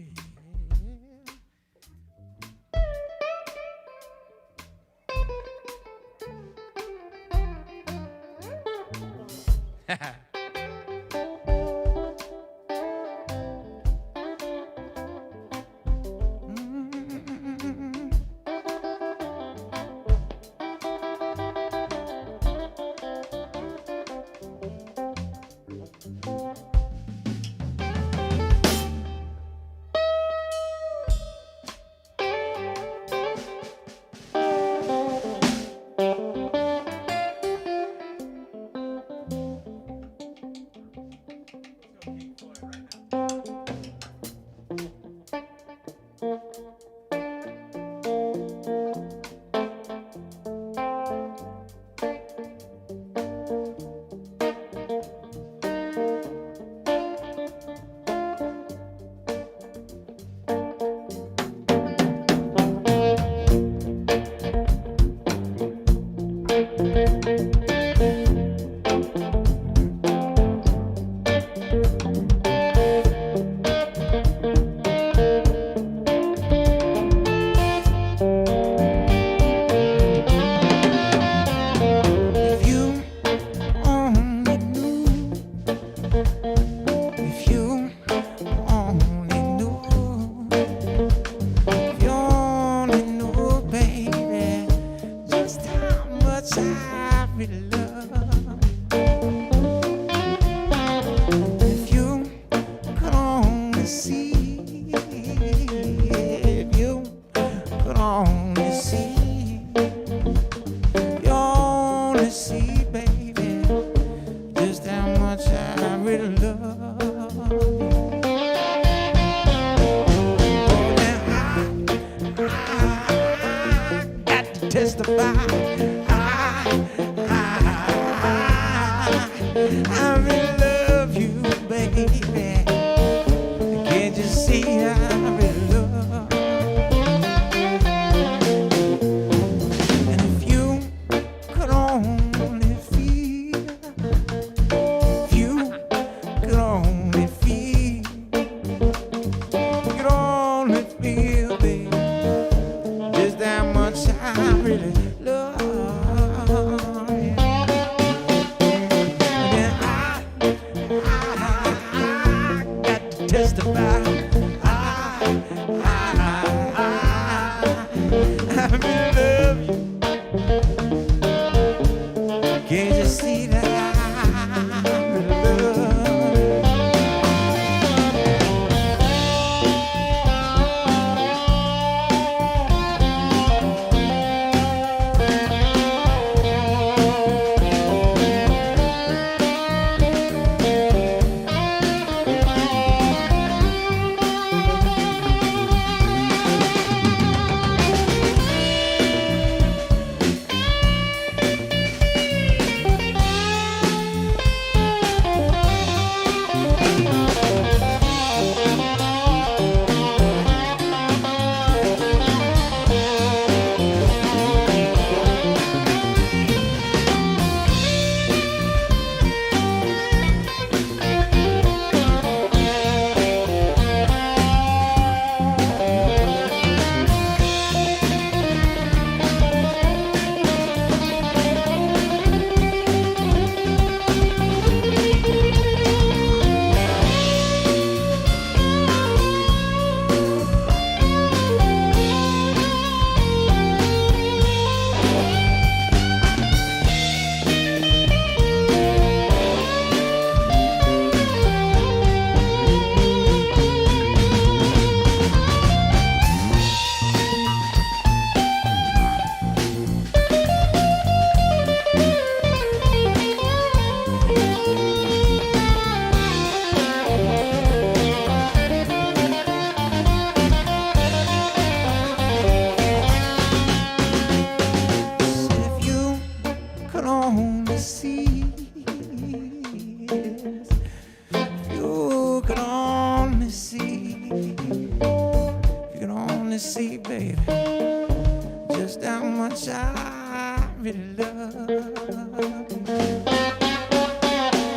really love.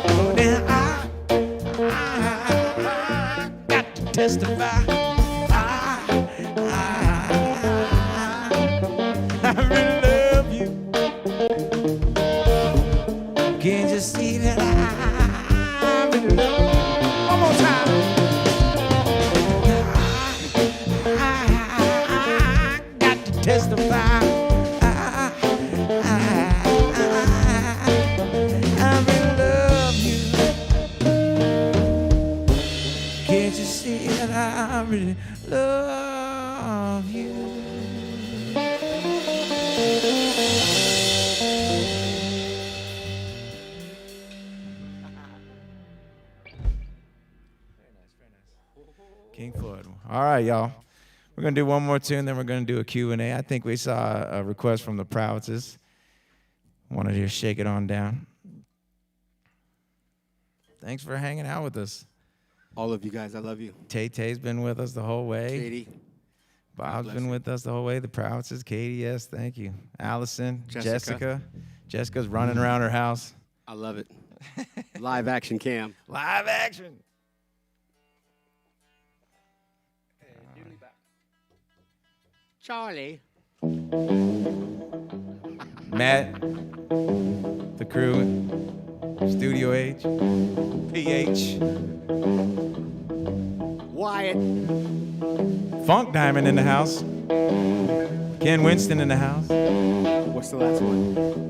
Oh, then I got to testify. I really love you. Can't you see that I really love you? One more time. I got to testify. I really love you. Can't you see that I really love you? King Floyd. All right, y'all. We're going to do one more tune, then we're going to do a Q&A. I think we saw a request from the Proudses. Wanted to shake it on down. Thanks for hanging out with us. All of you guys, I love you. Tay-Tay's been with us the whole way. Katie. Bob's been with us the whole way. The Proudses. Katie, yes, thank you. Allison. Jessica. Jessica's running around her house. I love it. Live action cam. Live action. Charlie. Matt, the crew, Studio H, PH, Wyatt. Funk Diamond in the house, Ken Winston in the house. What's the last one?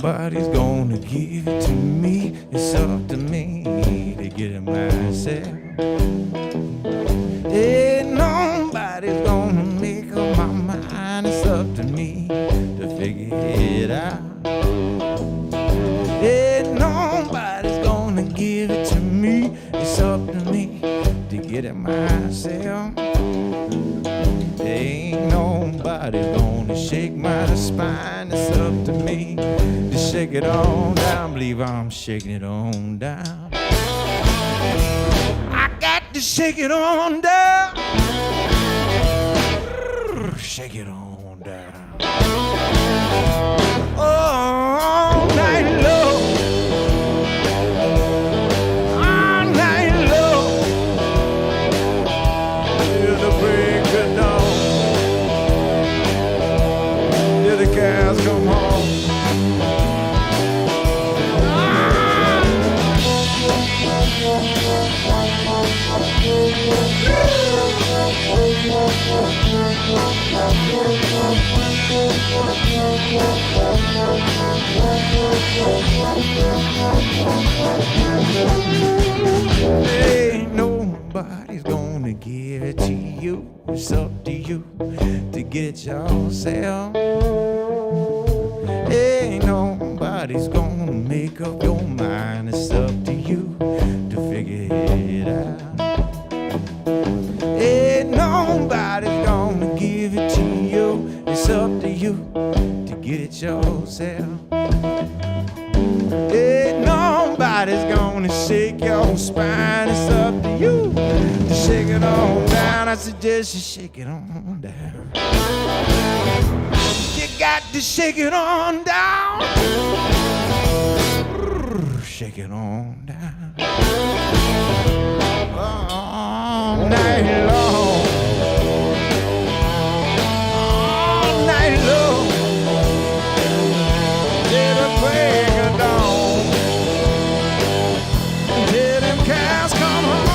Nobody's gonna give it to me. It's up to me to get it myself. Ain't nobody's gonna make up my mind. It's up to me to figure it out. Ain't nobody's gonna give it to me. It's up to me to get it myself. Ain't nobody's gonna shake my spine. It's up to me to shake it on down. Believe I'm shaking it on down. I got to shake it on down. Shake it on down. All night long. All night long. Till the break of dawn. Till the cows come home. Ain't nobody's gonna give it to you. It's up to you to get it yourself. Ain't nobody's gonna make up your mind. It's up to you to figure it out. Ain't nobody's gonna give it to you. It's up to you to get it yourself. Ain't nobody's gonna shake your spine. It's up to you to shake it on down. I suggest you shake it on down. You got to shake it on down. Shake it on down. All night long. All night long. Till the break of dawn. Till them cows come home.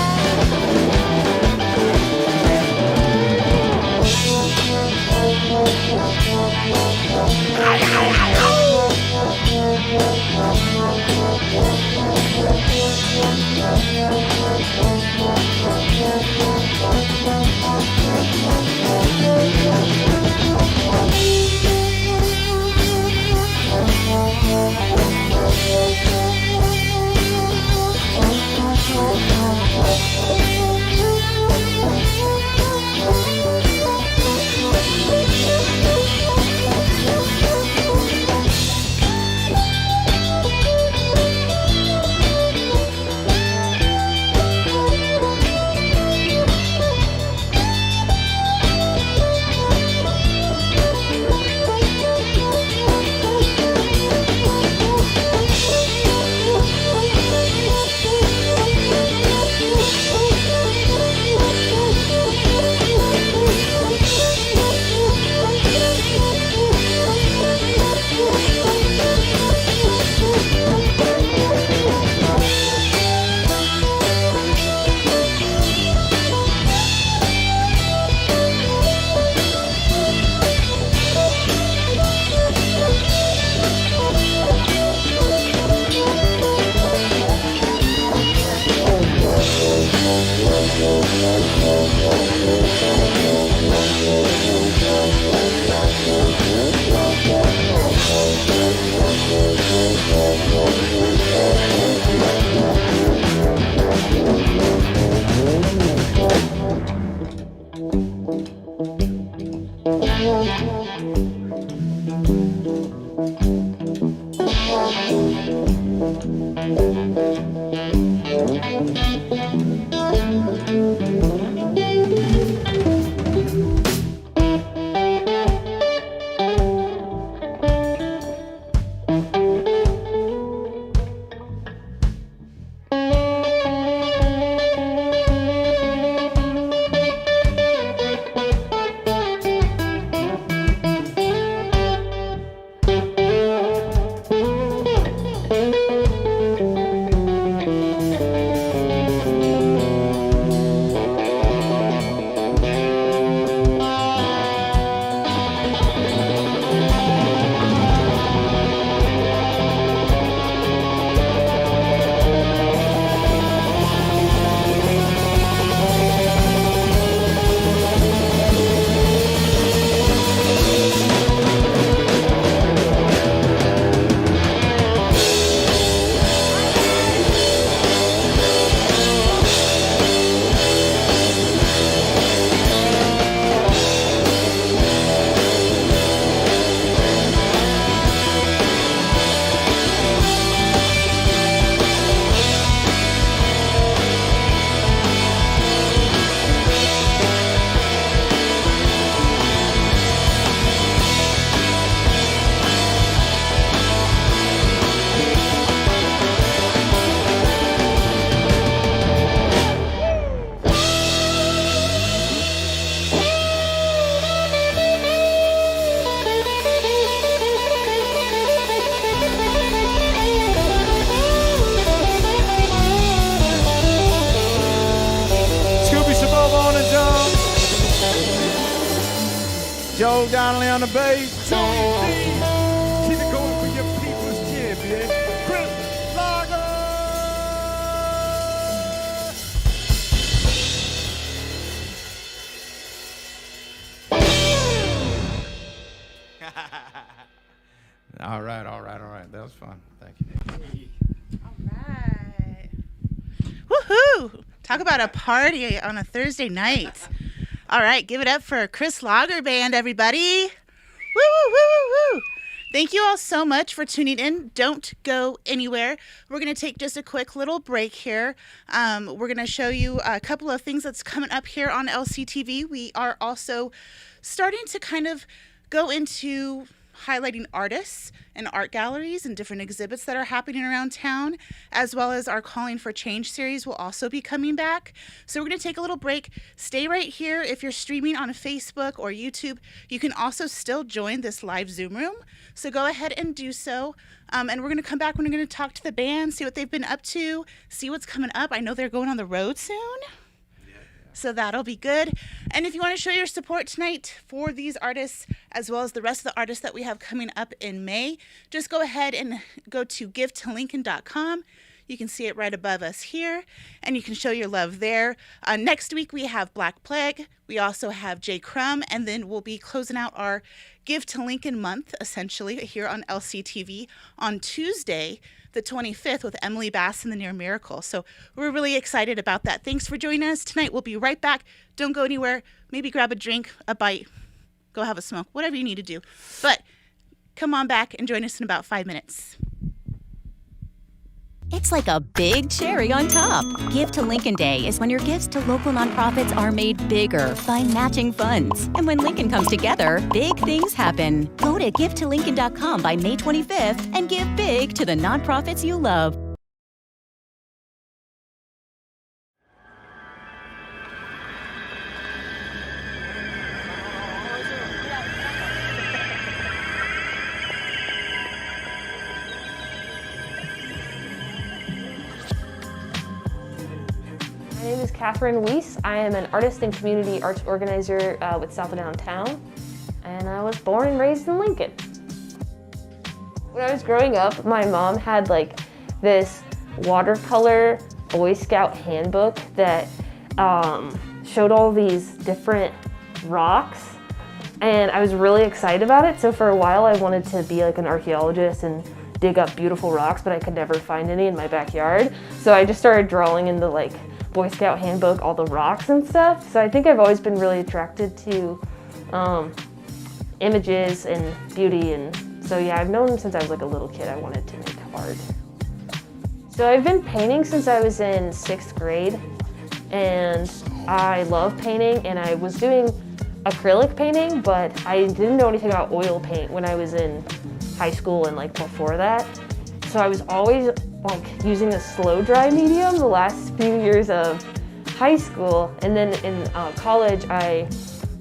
Joe Donnelly on the bass. Keep it going for your people's champion, Kris Lager. All right. That was fun. Thank you. All right. Woohoo! Talk about a party on a Thursday night. All right, give it up for Kris Lager Band, everybody. Woo, woo, woo, woo, woo. Thank you all so much for tuning in. Don't go anywhere. We're going to take just a quick little break here. We're going to show you a couple of things that's coming up here on LCTV. We are also starting to kind of go into highlighting artists and art galleries and different exhibits that are happening around town, as well as our Calling for Change series will also be coming back. So we're going to take a little break. Stay right here. If you're streaming on Facebook or YouTube, you can also still join this live Zoom room. So go ahead and do so. And we're going to come back when we're going to talk to the band, see what they've been up to, see what's coming up. I know they're going on the road soon. So that'll be good. And if you want to show your support tonight for these artists, as well as the rest of the artists that we have coming up in May, just go ahead and go to givetolincoln.com. You can see it right above us here, and you can show your love there. Next week, we have Black Plague. We also have J. Crumb, and then we'll be closing out our Give to Lincoln month, essentially, here on LCTV on Tuesday, the 25th, with Emily Bass and the Near Miracle. So we're really excited about that. Thanks for joining us tonight. We'll be right back. Don't go anywhere. Maybe grab a drink, a bite, go have a smoke, whatever you need to do. But come on back and join us in about 5 minutes. It's like a big cherry on top. Give to Lincoln Day is when your gifts to local nonprofits are made bigger by matching funds. And when Lincoln comes together, big things happen. Go to givetolincoln.com by May 25th and give big to the nonprofits you love. My name is Catherine Weiss. I am an artist and community arts organizer with South of Downtown, and I was born and raised in Lincoln. When I was growing up, my mom had like this watercolor Boy Scout handbook that showed all these different rocks, and I was really excited about it. So for a while I wanted to be like an archaeologist and dig up beautiful rocks, but I could never find any in my backyard. So I just started drawing in the like Boy Scout handbook all the rocks and stuff. So I think I've always been really attracted to images and beauty, and so yeah, I've known since I was like a little kid I wanted to make art. So I've been painting since I was in 6th grade, and I love painting, and I was doing acrylic painting, but I didn't know anything about oil paint when I was in high school and like before that. So I was always like using a slow dry medium the last few years of high school, and then in college I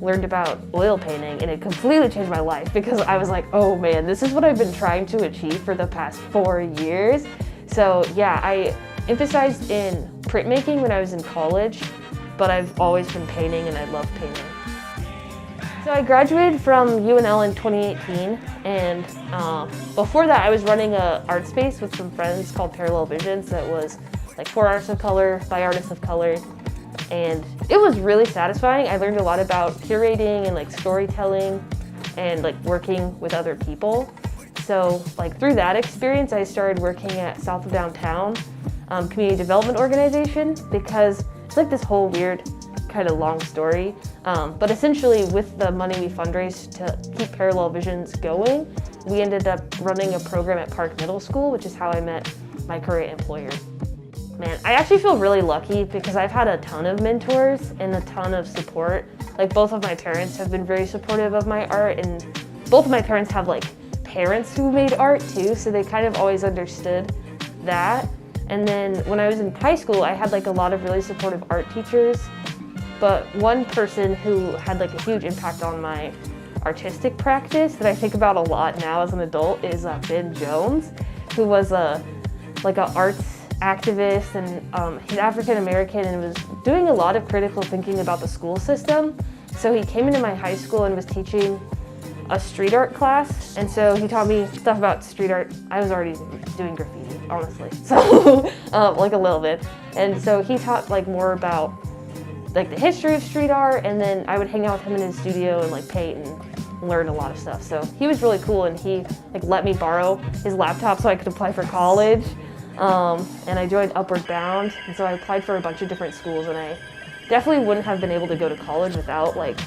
learned about oil painting, and it completely changed my life because I was like, oh man, this is what I've been trying to achieve for the past 4 years. So yeah, I emphasized in printmaking when I was in college, but I've always been painting and I love painting. So I graduated from UNL in 2018, and before that I was running a art space with some friends called Parallel Visions that was like for artists of color, by artists of color, and it was really satisfying. I learned a lot about curating and like storytelling and like working with other people. So like through that experience I started working at South of Downtown Community Development Organization, because it's like this whole weird kind of long story. But essentially with the money we fundraised to keep Parallel Visions going, we ended up running a program at Park Middle School, which is how I met my current employer. Man, I actually feel really lucky because I've had a ton of mentors and a ton of support. Like both of my parents have been very supportive of my art, and both of my parents have like parents who made art too, so they kind of always understood that. And then when I was in high school, I had like a lot of really supportive art teachers. But one person who had like a huge impact on my artistic practice that I think about a lot now as an adult is Ben Jones, who was like an arts activist, and he's African American and was doing a lot of critical thinking about the school system. So he came into my high school and was teaching a street art class, and so he taught me stuff about street art. I was already doing graffiti, honestly, so like a little bit. And so he taught like more about like the history of street art, and then I would hang out with him in his studio and like paint and learn a lot of stuff. So he was really cool, and he like let me borrow his laptop so I could apply for college. And I joined Upward Bound, and so I applied for a bunch of different schools, and I definitely wouldn't have been able to go to college without like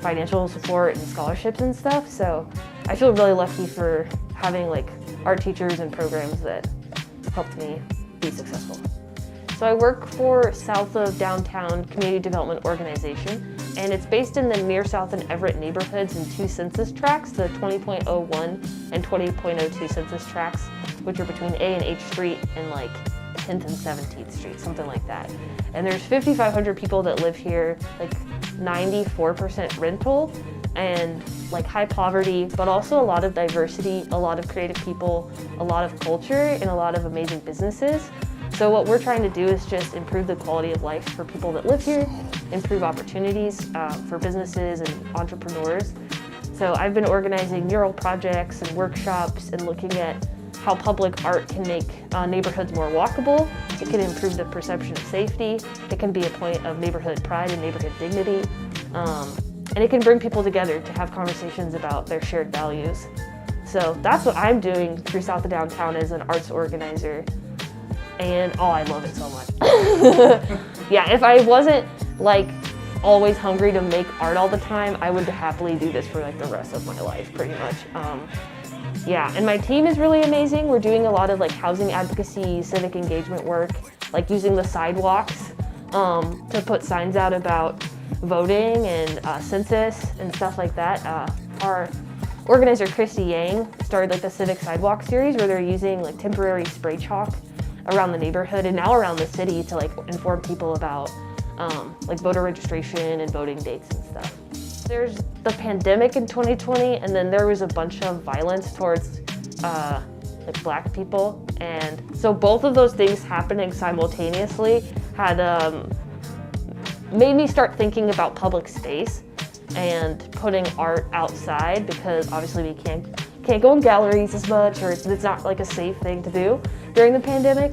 financial support and scholarships and stuff. So I feel really lucky for having like art teachers and programs that helped me be successful. So I work for South of Downtown Community Development Organization, and it's based in the near South and Everett neighborhoods in 2 census tracts, the 20.01 and 20.02 census tracts, which are between A and H Street and like 10th and 17th Street, something like that. And there's 5,500 people that live here, like 94% rental, and like high poverty, but also a lot of diversity, a lot of creative people, a lot of culture, and a lot of amazing businesses. So what we're trying to do is just improve the quality of life for people that live here, improve opportunities for businesses and entrepreneurs. So I've been organizing mural projects and workshops and looking at how public art can make neighborhoods more walkable. It can improve the perception of safety. It can be a point of neighborhood pride and neighborhood dignity. And it can bring people together to have conversations about their shared values. So that's what I'm doing through South of Downtown as an arts organizer. And oh, I love it so much. Yeah, if I wasn't like always hungry to make art all the time, I would happily do this for like the rest of my life, pretty much. Yeah, and my team is really amazing. We're doing a lot of like housing advocacy, civic engagement work, like using the sidewalks to put signs out about voting and census and stuff like that. Our organizer, Kris Lager, started like the Civic Sidewalk series where they're using like temporary spray chalk around the neighborhood and now around the city to like inform people about like voter registration and voting dates and stuff. There's the pandemic in 2020, and then there was a bunch of violence towards like Black people, and so both of those things happening simultaneously had made me start thinking about public space and putting art outside, because obviously we can't go in galleries as much, or it's not like a safe thing to do during the pandemic.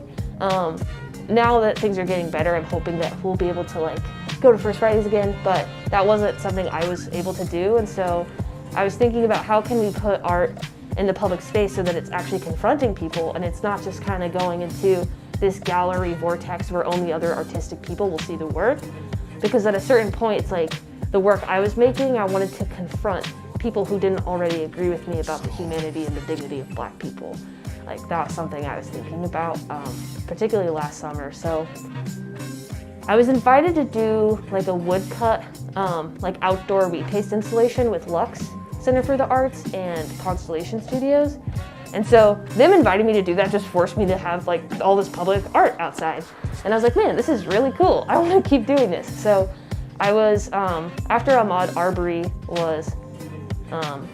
Now that things are getting better, I'm hoping that we'll be able to like go to First Fridays again, but that wasn't something I was able to do, and so I was thinking about how can we put art in the public space so that it's actually confronting people and it's not just kind of going into this gallery vortex where only other artistic people will see the work. Because at a certain point, it's like the work I was making, I wanted to confront people who didn't already agree with me about the humanity and the dignity of Black people. Like that was something I was thinking about, particularly last summer. So I was invited to do like a woodcut, like outdoor wheat paste installation with Lux Center for the Arts and Constellation Studios. And so them inviting me to do that just forced me to have like all this public art outside. And I was like, man, this is really cool. I want to keep doing this. So I was, after Ahmaud Arbery was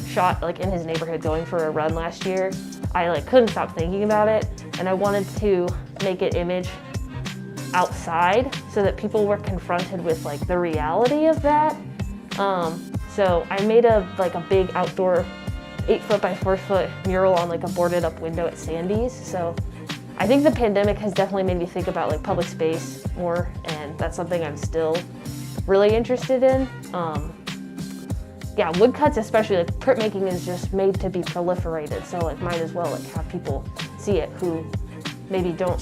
shot like in his neighborhood going for a run last year, I like couldn't stop thinking about it. And I wanted to make an image outside so that people were confronted with like the reality of that. So I made a big outdoor 8-foot by 4-foot mural on like a boarded up window at Sandy's. So I think the pandemic has definitely made me think about like public space more, and that's something I'm still really interested in. Yeah, woodcuts especially, like printmaking is just made to be proliferated, so like might as well like have people see it who maybe don't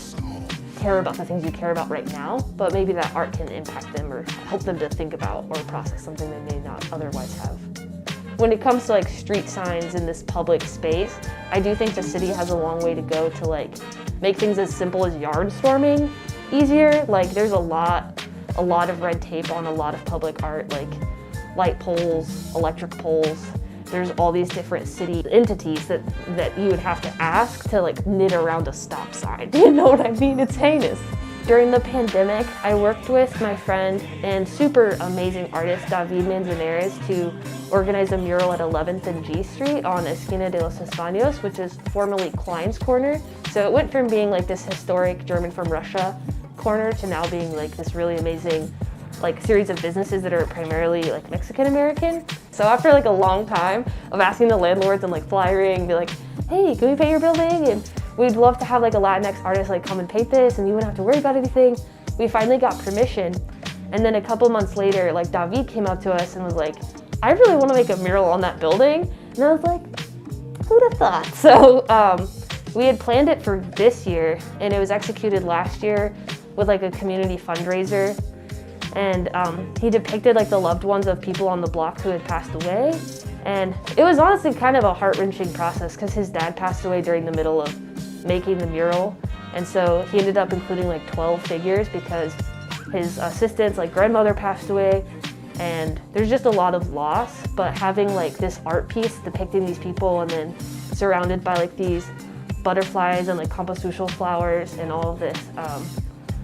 care about the things you care about right now, but maybe that art can impact them or help them to think about or process something they may not otherwise have. When it comes to like street signs in this public space, I do think the city has a long way to go to like make things as simple as yard storming easier. Like there's a lot of red tape on a lot of public art, like light poles, electric poles. There's all these different city entities that you would have to ask to like knit around a stop sign. You know what I mean? It's heinous. During the pandemic, I worked with my friend and super amazing artist, David Manzanares, to organize a mural at 11th and G Street on Esquina de los Españos, which is formerly Klein's Corner. So it went from being like this historic German from Russia corner to now being like this really amazing like series of businesses that are primarily like Mexican American. So after like a long time of asking the landlords and like flyering, be like, hey, can we paint your building? And we'd love to have like a Latinx artist like come and paint this and you wouldn't have to worry about anything. We finally got permission. And then a couple months later, like David came up to us and was like, I really want to make a mural on that building. And I was like, who'd have thought? So we had planned it for this year and it was executed last year with like a community fundraiser. And he depicted like the loved ones of people on the block who had passed away. And it was honestly kind of a heart-wrenching process because his dad passed away during the middle of making the mural. And so he ended up including like 12 figures because his assistant's like grandmother passed away, and there's just a lot of loss. But having like this art piece depicting these people and then surrounded by like these butterflies and like composucial flowers and all of this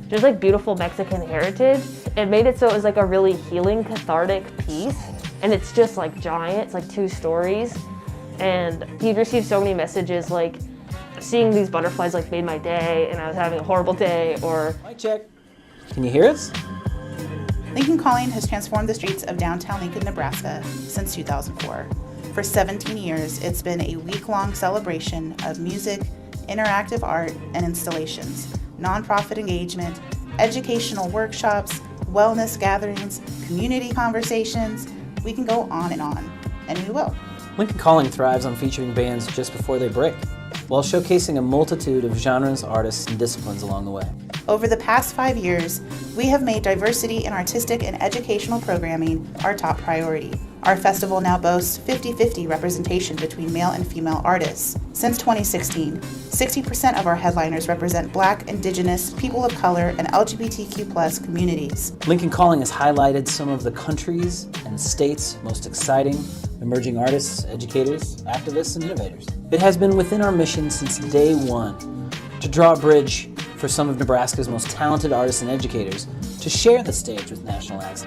just like beautiful Mexican heritage, it made it so it was like a really healing, cathartic piece. And it's just like giant, it's like 2 stories. And he'd received so many messages like, seeing these butterflies like made my day and I was having a horrible day, or... Mic check. Can you hear us? Lincoln Calling has transformed the streets of downtown Lincoln, Nebraska since 2004. For 17 years, it's been a week-long celebration of music, interactive art, and installations, nonprofit engagement, educational workshops, wellness gatherings, community conversations. We can go on, and we will. Lincoln Calling thrives on featuring bands just before they break, while showcasing a multitude of genres, artists, and disciplines along the way. Over the past 5 years, we have made diversity in artistic and educational programming our top priority. Our festival now boasts 50-50 representation between male and female artists. Since 2016, 60% of our headliners represent Black, Indigenous, people of color, and LGBTQ+ communities. Lincoln Calling has highlighted some of the country's and state's most exciting emerging artists, educators, activists, and innovators. It has been within our mission since day one to draw a bridge for some of Nebraska's most talented artists and educators to share the stage with national acts.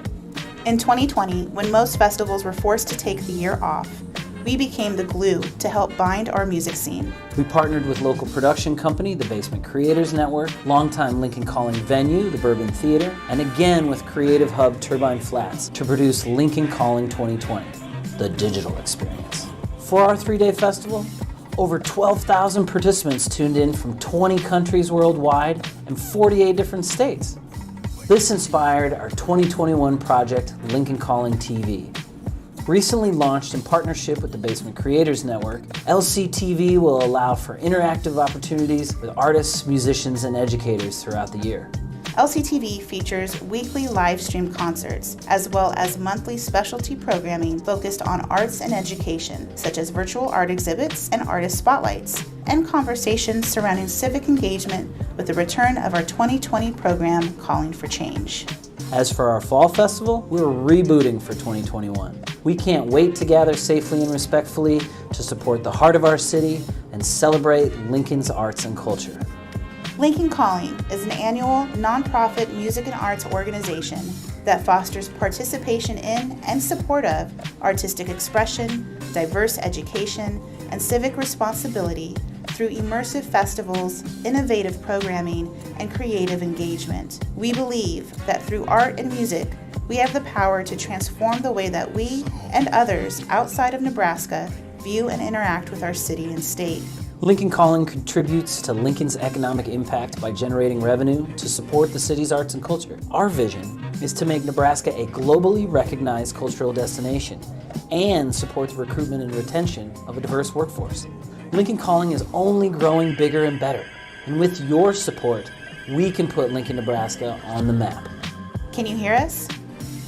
In 2020, when most festivals were forced to take the year off, we became the glue to help bind our music scene. We partnered with local production company, the Basement Creators Network, longtime Lincoln Calling venue, the Bourbon Theater, and again with Creative Hub Turbine Flats to produce Lincoln Calling 2020, the digital experience. For our 3-day festival, over 12,000 participants tuned in from 20 countries worldwide and 48 different states. This inspired our 2021 project, Lincoln Calling TV. Recently launched in partnership with the Basement Creators Network, LCTV will allow for interactive opportunities with artists, musicians, and educators throughout the year. LCTV features weekly live stream concerts, as well as monthly specialty programming focused on arts and education, such as virtual art exhibits and artist spotlights, and conversations surrounding civic engagement with the return of our 2020 program, Calling for Change. As for our fall festival, we're rebooting for 2021. We can't wait to gather safely and respectfully to support the heart of our city and celebrate Lincoln's arts and culture. Lincoln Calling is an annual nonprofit music and arts organization that fosters participation in and support of artistic expression, diverse education, and civic responsibility through immersive festivals, innovative programming, and creative engagement. We believe that through art and music, we have the power to transform the way that we and others outside of Nebraska view and interact with our city and state. Lincoln Calling contributes to Lincoln's economic impact by generating revenue to support the city's arts and culture. Our vision is to make Nebraska a globally recognized cultural destination and support the recruitment and retention of a diverse workforce. Lincoln Calling is only growing bigger and better, and with your support, we can put Lincoln, Nebraska on the map. Can you hear us?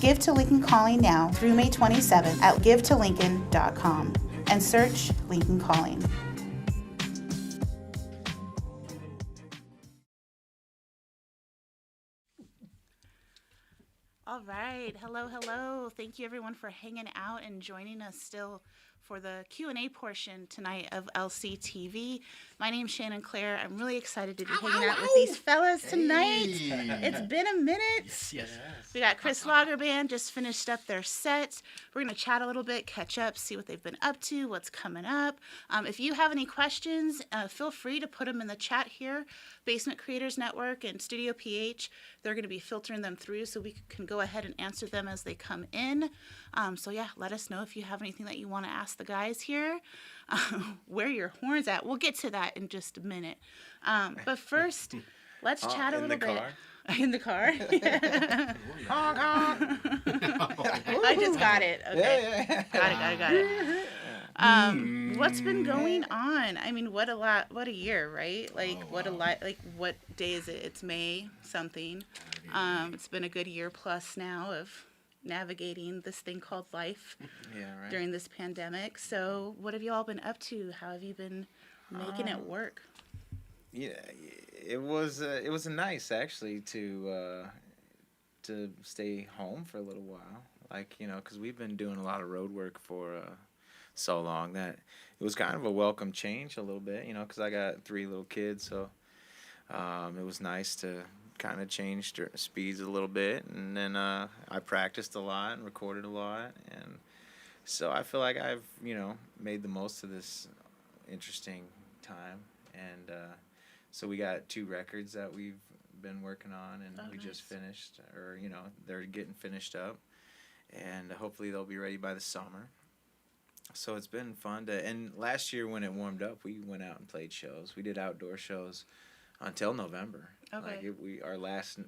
Give to Lincoln Calling now through May 27th at givetolincoln.com and search Lincoln Calling. All right. Hello. Thank you everyone for hanging out and joining us still for the Q&A portion tonight of LCTV. My name's Shannon Claire. I'm really excited to be hanging out with these fellas tonight. It's been a minute. Yes. We got Kris Lager Band just finished up their set. We're going to chat a little bit, catch up, see what they've been up to, what's coming up. If you have any questions, feel free to put them in the chat here. Basement Creators Network and Studio PH, they're going to be filtering them through so we can go ahead and answer them as they come in. So yeah, let us know if you have anything that you want to ask the guys here. Where your horns at? We'll get to that in just a minute. But first, let's chat a little bit. In the car? Honk, honk. I just got it. Okay. Yeah. Got it. What's been going on? I mean, what a year, right? Like, what day is it? It's May something. It's been a good year plus now of navigating this thing called life during this pandemic. So what have you all been up to? How have you been making it work? Yeah, it was nice actually to stay home for a little while, like, you know, because we've been doing a lot of road work for so long that it was kind of a welcome change a little bit, you know, because I got 3 little kids, so it was nice to kind of change speeds a little bit, and then I practiced a lot and recorded a lot, and so I feel like I've, you know, made the most of this interesting time, and so we got 2 records that we've been working on, and we just finished, or, you know, they're getting finished up, and hopefully they'll be ready by the summer. So it's been fun to, and last year when it warmed up, we went out and played shows. We did outdoor shows until November. Okay. Like our last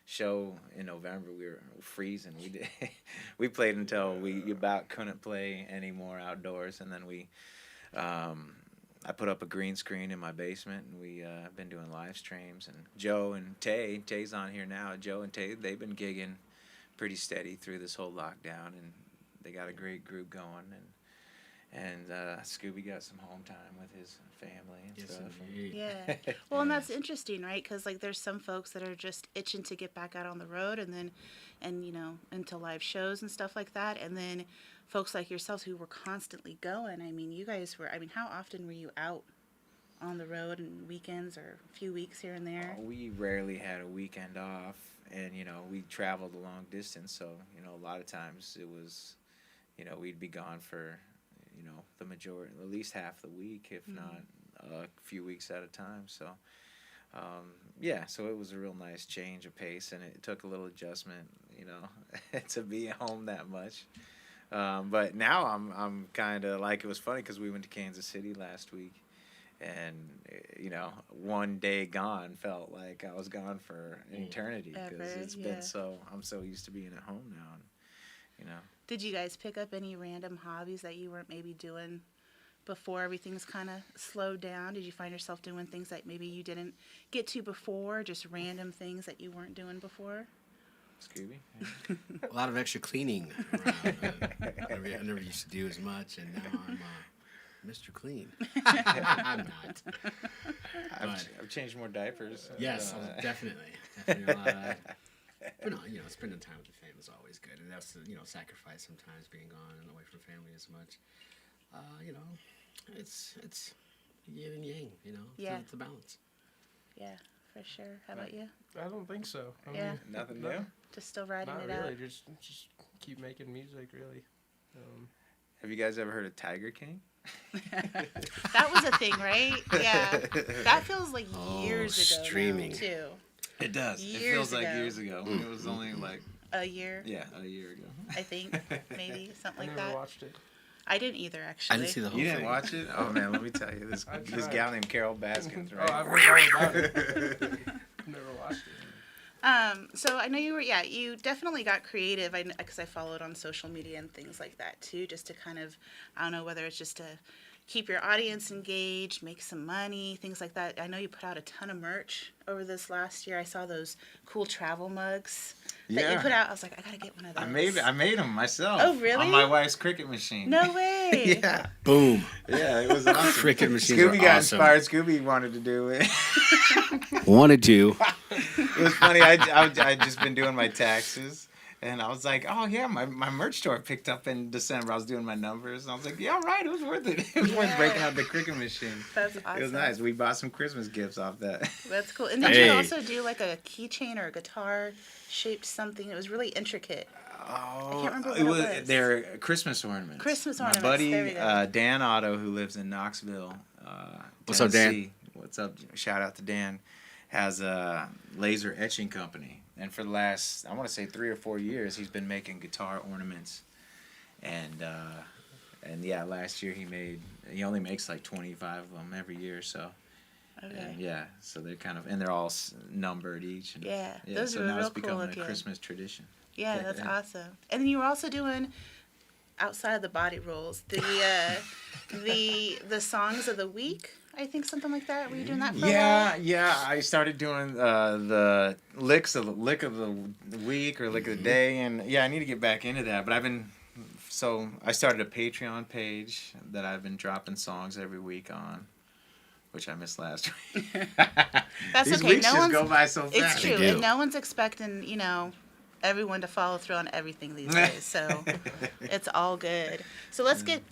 show in November, we were freezing. We played until we about couldn't play anymore outdoors, and then I put up a green screen in my basement, and we been doing live streams. And Joe and Tay's on here now. Joe and Tay, they've been gigging pretty steady through this whole lockdown, and they got a great group going. And Scooby got some home time with his family and stuff. Yeah. Well, and that's interesting, right? Because like there's some folks that are just itching to get back out on the road, and you know, into live shows and stuff like that, and then folks like yourselves who were constantly going. I mean, you guys were. I mean, how often were you out on the road and weekends or a few weeks here and there? We rarely had a weekend off, and you know, we traveled a long distance, so you know, a lot of times it was, you know, we'd be gone for, you know, the majority, at least half the week, if not a few weeks at a time. So, so it was a real nice change of pace, and it took a little adjustment, you know, to be at home that much. But now I'm kind of like, it was funny because we went to Kansas City last week, and you know, one day gone felt like I was gone for an eternity, because it's been I'm so used to being at home now, and, you know. Did you guys pick up any random hobbies that you weren't maybe doing before everything's kind of slowed down? Did you find yourself doing things that maybe you didn't get to before, just random things that you weren't doing before? Scooby? A lot of extra cleaning around. I never used to do as much, and now I'm Mr. Clean. I'm not. I've changed more diapers. Yes, definitely. Definitely a lot of that. But no, spending time with the family is always good, and that's sacrifice sometimes being gone and away from family as much. It's yin and yang. Yeah. It's a balance. Yeah, for sure. How about you? I don't think so. I Yeah. mean, Nothing no, new? Just still riding not it really. out? Just keep making music, really. Have you guys ever heard of Tiger King? That was a thing, right? Yeah. That feels like years ago streaming. now, too. It does. Years it feels like ago. years ago. When it was only like, A year, a year ago. I think, maybe, something I like never that. watched it. I didn't either, actually. I didn't see the whole You thing. didn't watch it? Oh man, let me tell you, this I this tried. gal named Carol Baskins, Oh, right? I've heard all about it. Never watched it. So I know you definitely got creative, because I followed on social media and things like that too, just to kind of, I don't know whether it's just to keep your audience engaged, make some money, things like that. I know you put out a ton of merch over this last year. I saw those cool travel mugs that you Yeah. put out. I was like, I gotta get one of those. I made them myself. Oh, really? On my wife's cricket machine. No way. Yeah. Boom. Yeah, it was awesome. Cricket machines Scooby are got awesome. inspired. Scooby wanted to do it. Wanted to. It was funny. I'd just been doing my taxes, and I was like, oh, yeah, my merch store picked up in December. I was doing my numbers, and I was like, yeah, right, it was worth it. It was worth breaking out the cricket machine. That's awesome. It was nice. We bought some Christmas gifts off that. That's cool. And did Hey. you also do like a keychain or a guitar shaped something? It was really intricate. Oh, can't remember what it was. They're Christmas ornaments. Christmas My ornaments, buddy there we go. Dan Otto, who lives in Knoxville, What's up, Dan? Tennessee. What's up? Shout out to Dan. Has a laser etching company, and for the last, I want to say 3 or 4 years, he's been making guitar ornaments, and yeah, last year he only makes like 25 of them every year, so. Okay. And yeah, so they're kind of, and they're all numbered each. And, Yeah, those so are now real it's cool becoming looking. a Christmas tradition. Yeah, that's awesome. And then you were also doing, outside of the body rolls, the songs of the week. I think something like that. Were you doing that for a while? Yeah. I started doing the lick of the week or lick of the day, and yeah, I need to get back into that. But I started a Patreon page that I've been dropping songs every week on, which I missed last week. That's These okay. weeks No just one's. go by so fast. It's true, They do. and no one's expecting everyone to follow through on everything these days. So it's all good. So let's get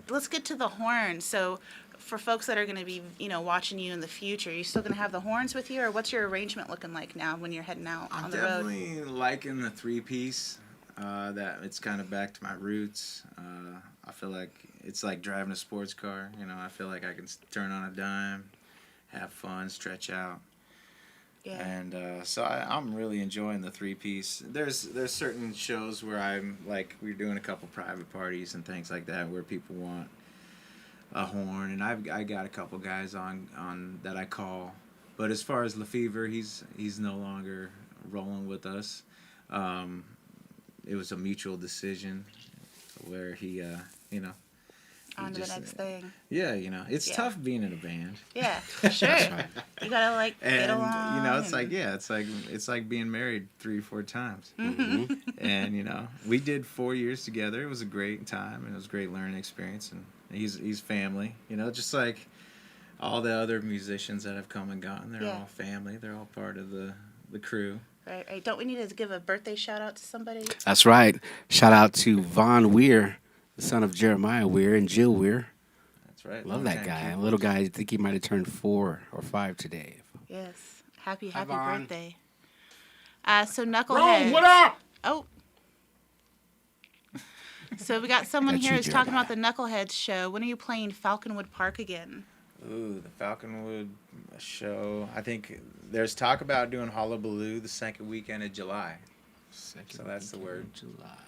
to the horn. So for folks that are going to be watching you in the future, are you still going to have the horns with you, or what's your arrangement looking like now when you're heading out on the road? I'm definitely liking the 3-piece. That it's kind of back to my roots. I feel like it's like driving a sports car. I feel like I can turn on a dime, have fun, stretch out. Yeah. And so I'm really enjoying the 3-piece. There's certain shows where we're doing a couple private parties and things like that where people want a horn, and I got a couple guys on that I call. But as far as Lefevre, he's no longer rolling with us. It was a mutual decision where he On to the next thing. Yeah, it's Yeah. tough being in a band. Yeah, for sure. You gotta get And along. it's like being married 3 or 4 times. Mm-hmm. And we did 4 years together. It was a great time, and it was a great learning experience. And he's family. Just like all the other musicians that have come and gone. They're Yeah. all family. They're all part of the crew. Right. Don't we need to give a birthday shout out to somebody? That's right. Shout out to Von Weir, the son of Jeremiah Weir and Jill Weir. That's right. Love that guy. A little guy, I think he might have turned 4 or 5 today. Yes. Happy Vaughn. birthday. So Knucklehead. what up? Oh. So we got someone Got here you, who's talking Jeremiah. about the Knuckleheads show. When are you playing Falconwood Park again? Ooh, the Falconwood show. I think there's talk about doing Hullabaloo the second weekend of July. So that's the word. July.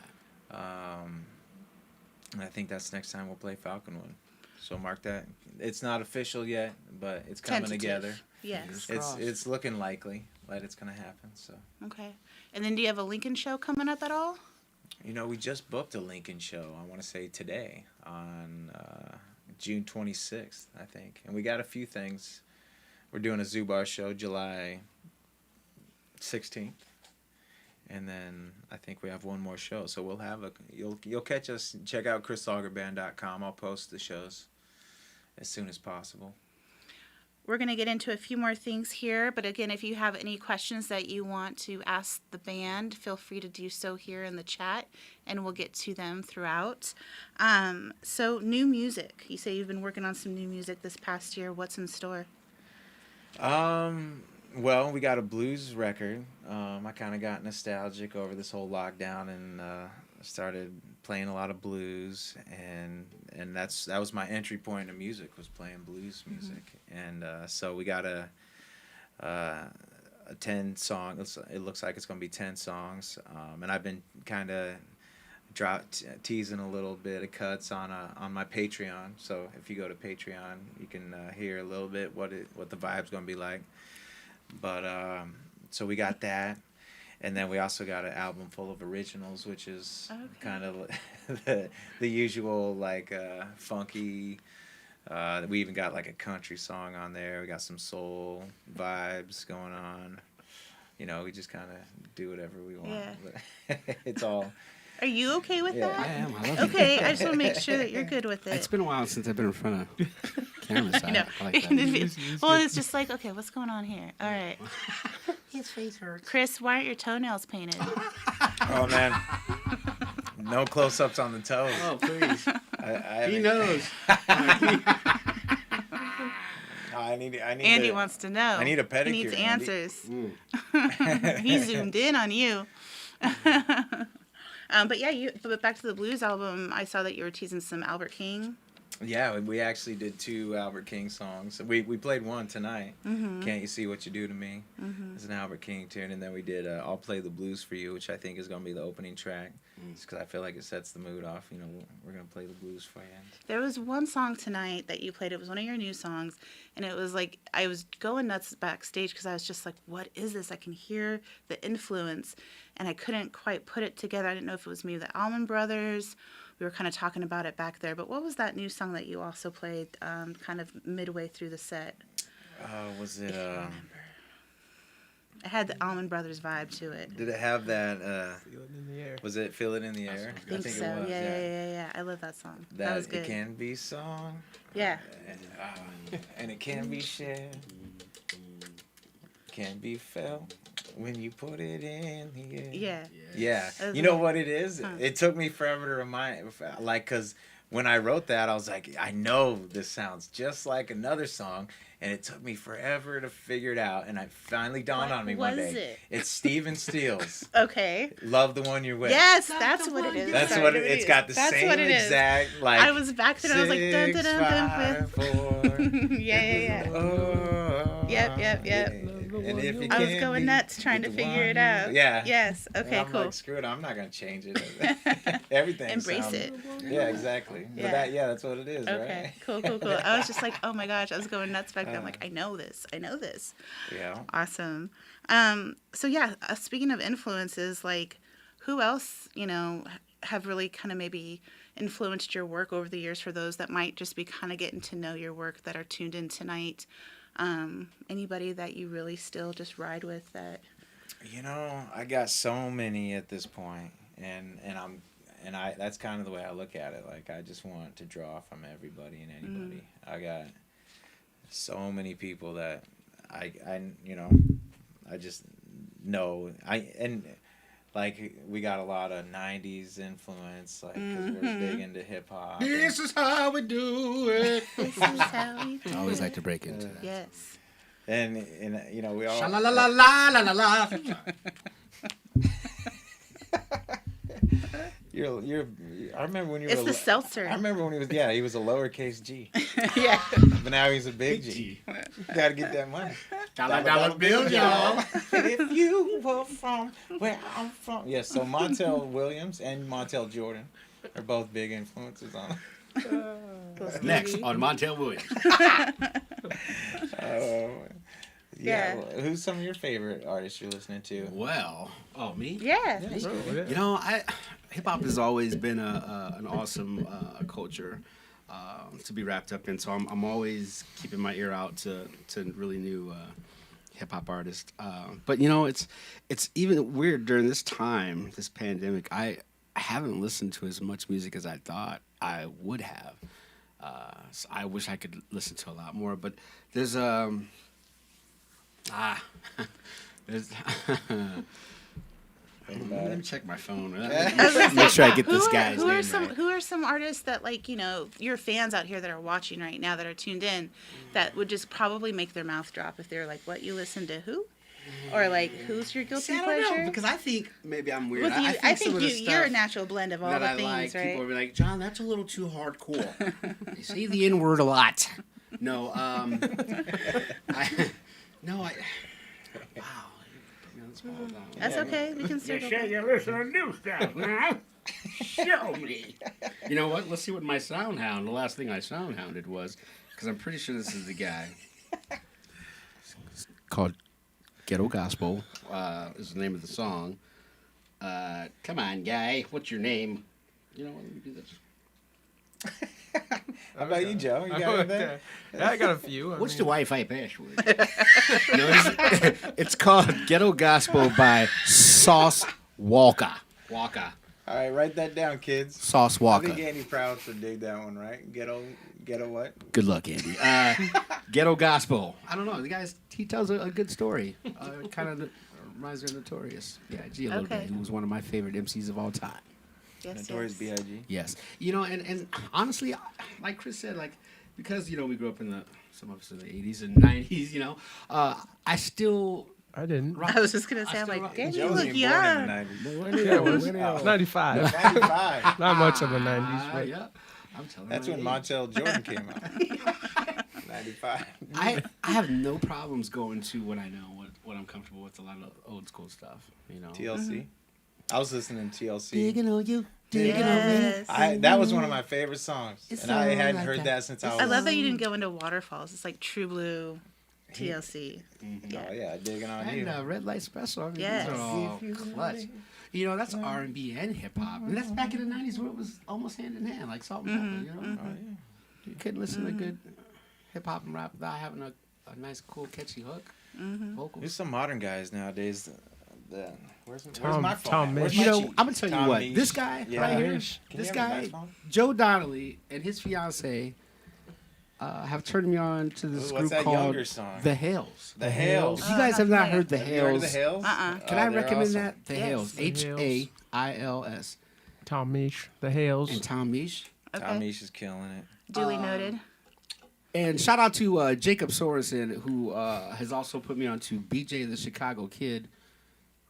And I think that's next time we'll play Falconwood. So mark that. It's not official yet, but it's coming Tentative. together. Yes. It's looking likely that it's gonna happen. So Okay. And then do you have a Lincoln show coming up at all? we just booked a Lincoln show. I want to say today on June 26th, I think. And we got a few things. We're doing a Zoo Bar show July 16th. And then I think we have one more show. So we'll have you'll catch us. Check out krislagerband.com. I'll post the shows as soon as possible. We're going to get into a few more things here, but again, if you have any questions that you want to ask the band, feel free to do so here in the chat, and we'll get to them throughout. So, new music. You say you've been working on some new music this past year. What's in store? Well, we got a blues record. I kind of got nostalgic over this whole lockdown and started playing a lot of blues, and that was my entry point to music, was playing blues music. And so we got a 10 song. It looks like it's going to be 10 songs, and I've been kind of teasing a little bit of cuts on my Patreon. So if you go to Patreon, you can hear a little bit what the vibe's going to be like. But so we got that. And then we also got an album full of originals, which is kind of the usual, like, funky. We even got, like, a country song on there. We got some soul vibes going on. You know, we just kind of do whatever we want. Yeah. But it's all... Are you okay with that? I am. I love Okay, I just want to make sure that you're good with it. It's been a while since I've been in front of cameras. I know. I like that. Well, it's just like, okay, what's going on here? All right. His face hurts. Chris, why aren't your toenails painted? Oh, man. No close-ups on the toes. Oh, please. I He knows. Andy wants to know. I need a pedicure, He needs Andy. answers. He zoomed in on you. But yeah, but back to the blues album, I saw that you were teasing some Albert King. Yeah, we actually did 2 Albert King songs. We played one tonight. Can't You See What You Do to Me? It's an Albert King tune. And then we did I'll Play the Blues for You, which I think is going to be the opening track. Just because I feel like it sets the mood off. You know, we're going to play the blues for you. There was one song tonight that you played. It was one of your new songs. And it was like, I was going nuts backstage because I was just like, what is this? I can hear the influence. And I couldn't quite put it together. I didn't know if it was maybe the Allman Brothers. We were kind of talking about it back there. But what was that new song that you also played kind of midway through the set? Was it... It had the Allman Brothers vibe to it. Did it have that... Feel it in the air. Was it Feel It in the Air? I think so. it was. Yeah. I love that song. That was good. It can be sung. Yeah. And it can be shared. Can be felt when you put it in the air. Yeah. Yeah. You know what it is? It took me forever to remind, like, because when I wrote that, I was like, I know this sounds just like another song, and it took me forever to figure it out, and it finally dawned on me one day. What was it? It's Steven Steele's Okay. Love the One You're With. Yes, that's what it is. That's Sorry, what it's got the That's same what it is. exact, like, I was back there and I was like, dun, dun, dun, 6, 5, 4. Yeah. Oh, Yep. And if you I was can't going be nuts trying to with the figure one it out. Yeah. Yes. Okay, I'm cool. like, screw it, I'm not gonna change it. Everything. Embrace sounds- it. Yeah, exactly. Yeah. But that's what it is, Okay, right? cool. I was just like, oh my gosh, I was going nuts back there. I'm like, I know this. Yeah. Awesome. So yeah, speaking of influences, like, who else, have really kind of maybe influenced your work over the years, for those that might just be kind of getting to know your work that are tuned in tonight? Anybody that you really still just ride with that? I got so many at this point, and I that's kind of the way I look at it. Like, I just want to draw from everybody and anybody. I got so many people that I just know. Like, we got a lot of 90s influence, like, because we're big into hip-hop. This is how we do it. This is how we do I always it. like to break into that. Yes. And we all... Sha-la-la-la-la-la-la-la. I remember when you It's were... the seltzer. I remember when he was a lowercase G. Yeah. But now he's a big G. Gotta get that money. Dollar bill, y'all. If you were from where I'm from. Yes, so Montel Williams and Montel Jordan are both big influences on him. Next on Montel Williams. Yeah. Who's some of your favorite artists you're listening to? Well, me? Yeah. Hip hop has always been an awesome culture. to be wrapped up in. So I'm always keeping my ear out to really new hip hop artists. But you know, it's even weird during this time, this pandemic. I haven't listened to as much music as I thought I would have. So I wish I could listen to a lot more. But there's there's. Let me check my phone. Make sure I get this guy's name right. Who are some artists that, like, you know, your fans out here that are watching right now that are tuned in that would just probably make their mouth drop if they're like, what, you listen to who? Or like, who's your guilty I don't pleasure? know, because I think maybe I'm weird. With you, I think some of the you're a stuff natural blend of all that the I things, like, right? people will be like, John, that's a little too hardcore. You say the N word a lot. No, wow. That's okay. We can circle back. You listen to new stuff now. Show me. You know what? Let's see what my sound hound. The last thing I sound hounded was, because I'm pretty sure this is the guy. It's called Ghetto Gospel. Is the name of the song. Come on, guy. What's your name? You know what? Let me do this. How about you, Joe? You got anything? Yeah, I got a few. What's the Wi-Fi password? No, it's called Ghetto Gospel by Sauce Walker. Walker. All right, write that down, kids. Sauce I Walker. think Andy Proud should dig that one, right? Ghetto what? Good luck, Andy. Ghetto Gospel. I don't know. He tells a good story. Kind of reminds me of Notorious B.I.G. a little bit. He was one of my favorite MCs of all time. Yes, Notorious yes. B.I.G. Yes. You know, and honestly, like Kris said, like, because, you know, we grew up in some of us in the 80s and 90s, you know, I still... I didn't. rock. I was just going to say, I'm like, damn, you Joe look was young. born in the 90s. Yeah, it was 95. 95. Not much of the 90s, but Yeah. I'm telling That's you. when Montel Jordan came out. 95. I have no problems going to what I know, what I'm comfortable with, a lot of old school stuff, you know. TLC. I was listening to TLC. Digging on you. Yes. That was one of my favorite songs. It's And I all hadn't like heard that. that since I was... I love that you didn't go into waterfalls. It's like True Blue, TLC. Oh, yeah, digging on you. And Red Light Special. I mean, Yes. these are all clutch. You know, that's R&B and hip hop. And that's back in the 90s where it was almost hand in hand, like salt and pepper, you know? Oh, yeah. You couldn't listen to good hip hop and rap without having a nice, cool, catchy hook. Vocals. There's some modern guys nowadays. Where's Tom- my phone? Tom at? Where's Misch. my You know, cheat? I'm going to tell you Tom what. Misch. This guy Yeah. right here, Misch. Can this you have guy, a nice phone? Joe Donnelly and his fiance have turned me on to this Ooh, group what's that called younger song? The Hales. The Hales. If you guys have not heard The You heard of Hales, the Hales? Uh-uh. can I they're recommend awesome. that? The Yes. Hales. The Hales. H-A-I-L-S. Tom Misch, The Hales. And Tom Misch. Tom Okay. Misch is killing it. Duly noted. And shout out to Jacob Sorensen, who has also put me on to BJ the Chicago Kid,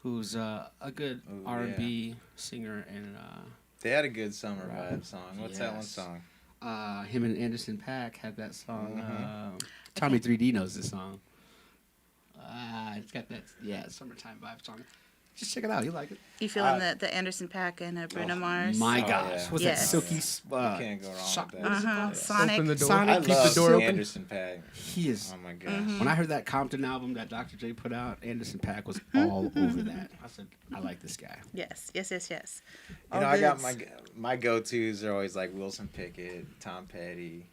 who's a good Ooh, R&B singer. And They had a good summer vibe song. What's that one Yes. song? him and Anderson .Paak had that song. Mm-hmm. Tommy 3D knows this song. It's got that, summertime vibe song. Just check it out. You like it. You feeling the Anderson .Paak and Bruno Mars? My Oh, gosh. yeah. What's Yes. that silky... You can't go wrong with that. Uh-huh. Sonic. Open the door. Sonic, I keep the love door open. Anderson .Paak. He is... Oh my gosh. When I heard that Compton album that Dr. J put out, Anderson .Paak was all over that. I said, I like this guy. Yes, yes, yes, yes. You All know, I got goods. my go-tos are always like Wilson Pickett, Tom Petty.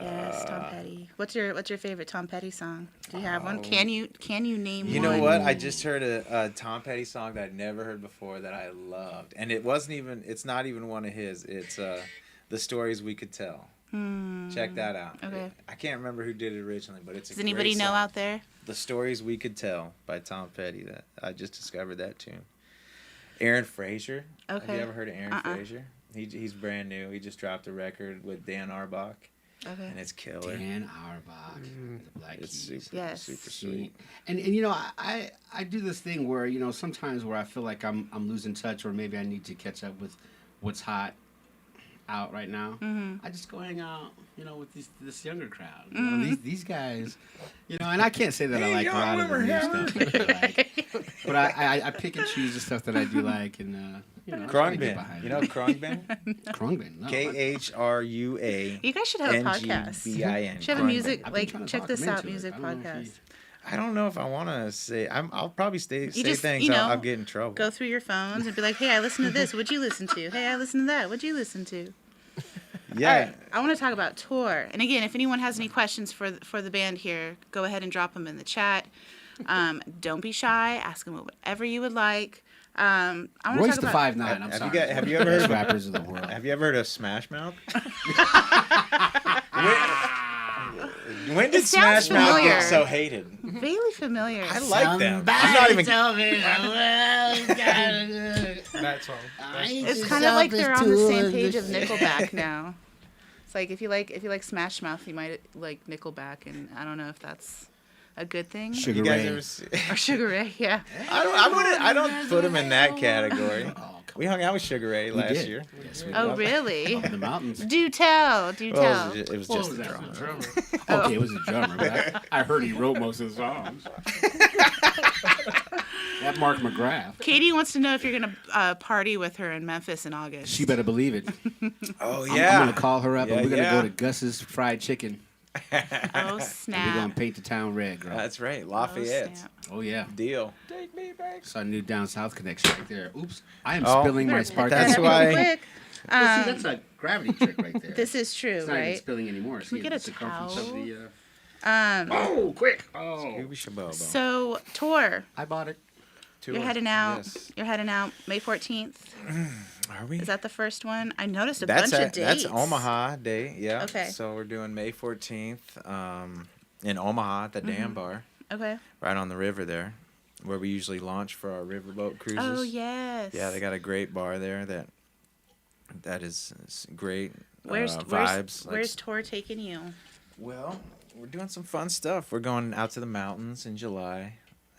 Yes, Tom Petty. What's your favorite Tom Petty song? Do you have one? Can you name You one? know what? I just heard a Tom Petty song that I'd never heard before that I loved, and it's not even one of his. It's The Stories We Could Tell. Check that out. Okay. I can't remember who did it originally, but it's a Does anybody great know song. out there? The Stories We Could Tell by Tom Petty. That I just discovered that tune. Aaron Frazier. Have Okay. you ever heard of Aaron Frazier? He's brand new. He just dropped a record with Dan Arbach, Okay. and it's killer. Dan Arbach, the Black It's Keys. super, Yes. super sweet. And you know, I do this thing where, you know, sometimes where I feel like I'm losing touch, or maybe I need to catch up with what's hot out right now. I just go hang out, you know, with this younger crowd. You know, these guys, you know, and I can't say that I like a lot of the new stuff that they like, but I pick and choose the stuff that I do like, and you know, I try to get Krungbin. behind You it. know Krungbin? Krungbin. No, Krua. You guys should have a podcast. NGBIN. Should have a Krungbin. music, I've been like, trying to check talk this them out, into it. music I don't know if podcast. you- I don't know if I want to say. I'll probably say just, things you know, I'll get in trouble. Go through your phones and be like, hey, I listened to this. What'd you listen to? Hey, I listened to that. What'd you listen to? Yeah. All right, I want to talk about tour. And again, if anyone has any questions for the band here, go ahead and drop them in the chat. Don't be shy. Ask them whatever you would like. I want Royce to the talk about. 5'9". I'm Have sorry. have you ever Best heard rappers of the world? Have you ever heard of Smash Mouth? when did It sounds Smash Mouth familiar. get so hated? Vaguely familiar. I like them. I'm not even. That song. It's kind of like they're on the same page of Nickelback now. It's like if you like Smash Mouth, you might like Nickelback, and I don't know if that's a good thing. Sugar You guys Ray. ever see, Or Sugar Ray, yeah. I don't put them in that category. We hung out with Sugar Ray last did. year. Yes, we Oh, did. really? Up in the mountains. Do tell. Do Well, tell. it was What just was the that? drummer. Okay, it was a drummer, but I heard he wrote most of the songs. That Mark McGrath. Katie wants to know if you're going to party with her in Memphis in August. She better believe it. Oh I'm yeah. gonna call her up Yeah, and we're gonna yeah. go to Gus's Fried Chicken. Oh, And we're gonna snap. paint the town red, girl. That's right, Oh, Lafayette. snap. Oh yeah. Deal. It's our new down south connection right there. Oops. I am Oh, spilling my Better pick sparkling. That's that up why- real quick. Well, see, that's a gravity trick right there. This is true, it's not even right? spilling anymore. Can we See, get a the circumference of towel? the, Um, Oh, quick! Oh, Scooby Shabobo. so tour. I bought it. You're heading out. Yes. You're heading out May 14th. Are we? Is that the first one? I noticed a That's bunch of dates. That's Omaha Day. Yeah. Okay. So we're doing May 14th in Omaha at the Mm-hmm. Dam Bar, Okay. right on the river there, where we usually launch for our riverboat cruises. Oh yes. Yeah, they got a great bar there that is great. Where's vibes? Where's tour taking you? Well, we're doing some fun stuff. We're going out to the mountains in July,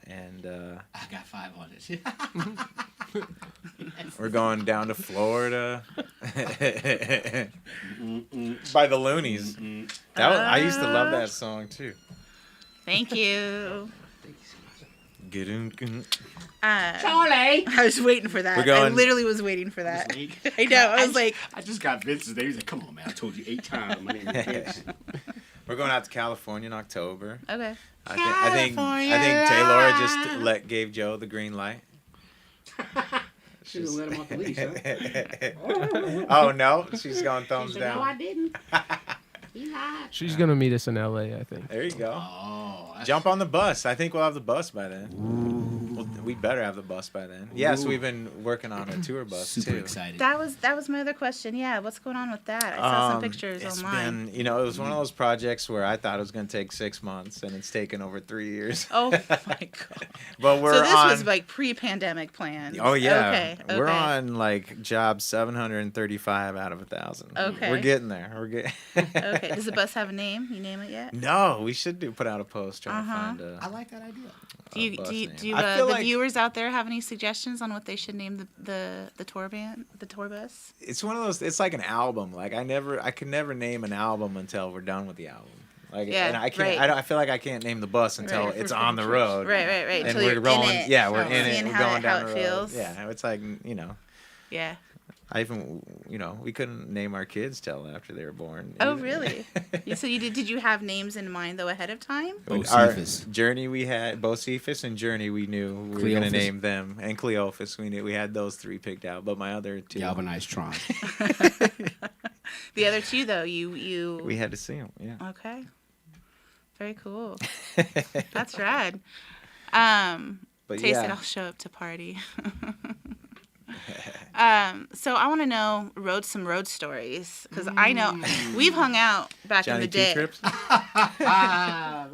and I got 5 on it. we're going down to Florida by the Loonies. I used to love that song too. Thank you. Get-un-gun. Charlie! I was waiting for that. We're I going- literally was waiting for that. I know. I was like, I just got Vince's name. He's like, come on, man. I told you 8 times. My name is Vince. We're going out to California in October. okay. I think Taylor just gave Joe the green light. Should have let him off the leash, huh? Oh no, she's going thumbs down. No, I didn't. He lied. She's gonna meet us in LA, I think. There you go. Oh, that's Jump on the bus. I think we'll have the bus by then. We better have the bus by then. Yes, we've been working on a tour bus super too. excited. That was my other question. Yeah, what's going on with that? I saw some pictures It's online. been, it was one of those projects where I thought it was going to take 6 months, and it's taken over 3 years. Oh my god. But we're So this on. was like pre-pandemic plan. Oh yeah, Okay. we're okay. on like job 735 out of 1,000. Okay. we're getting there. We're getting. Okay. Does the bus have a name? You name it yet? No, we should put out a post trying to find a. I like that idea. Do you bus do you, name. do you, I feel the like- viewers out there have any suggestions on what they should name the tour band, the tour bus? It's one of those. It's like an album. Like I could never name an album until we're done with the album. Like, Yeah, and I can't. right. I feel like I can't name the bus until Right. it's on the road. Right. And Until we're you're rolling. in it. Yeah, we're in it. Seeing We're how going down it the road. feels. Yeah, it's like Yeah. I even we couldn't name our kids till after they were born. Oh really? So you did you have names in mind though ahead of time? Our Bocephus. Journey, we had Bocephus and Journey. We knew we were gonna Cleophas. name them, and Cleophas. We knew we had those 3 picked out, but my other 2, Galvanized Tron. The other two though, you we had to see them. Yeah. Okay. Very cool. That's rad. But Taste it, yeah, I'll show up to party. So I want to know some road stories because I know we've hung out back Johnny in the T day. trips. I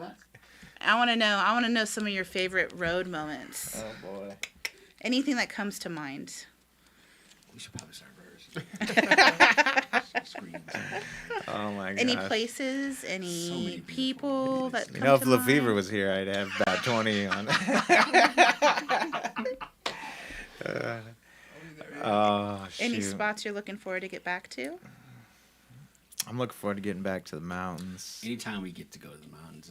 want to know some of your favorite road moments. Oh boy. Anything that comes to mind. We should probably start verse. Screams. Oh my god. Any places, any So many people that come You know, if to LaFever mind? was here, I'd have about 20 on. Oh, Any shoot. spots you're looking forward to get back to? I'm looking forward to getting back to the mountains. Anytime we get to go to the mountains,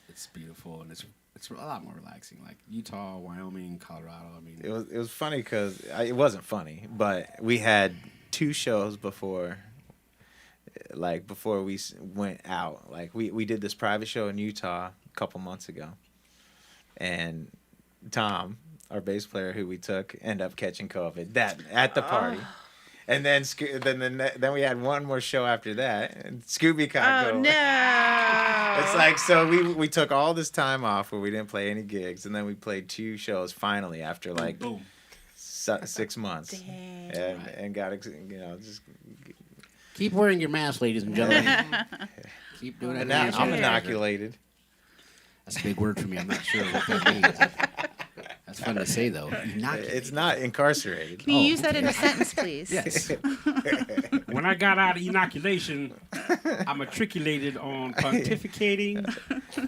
it's beautiful and it's a lot more relaxing. Like Utah, Wyoming, Colorado. I mean, It was funny because it wasn't funny, but we had 2 shows before we went out. Like we did this private show in Utah a couple months ago, and Tom, our bass player who we took, ended up catching COVID at the party. And then then we had one more show after that, and Scooby caught Oh going. no! It's like, so we took all this time off where we didn't play any gigs, and then we played 2 shows finally after like Boom. 6 months, Dang. and got just. Keep wearing your mask, ladies and gentlemen. Keep doing it. And now I'm inoculated. That's a big word for me. I'm not sure what that means. That's fun to say, though. Inoculated. It's not incarcerated. Can you use that in a sentence, please? Yes. When I got out of inoculation, I matriculated on pontificating,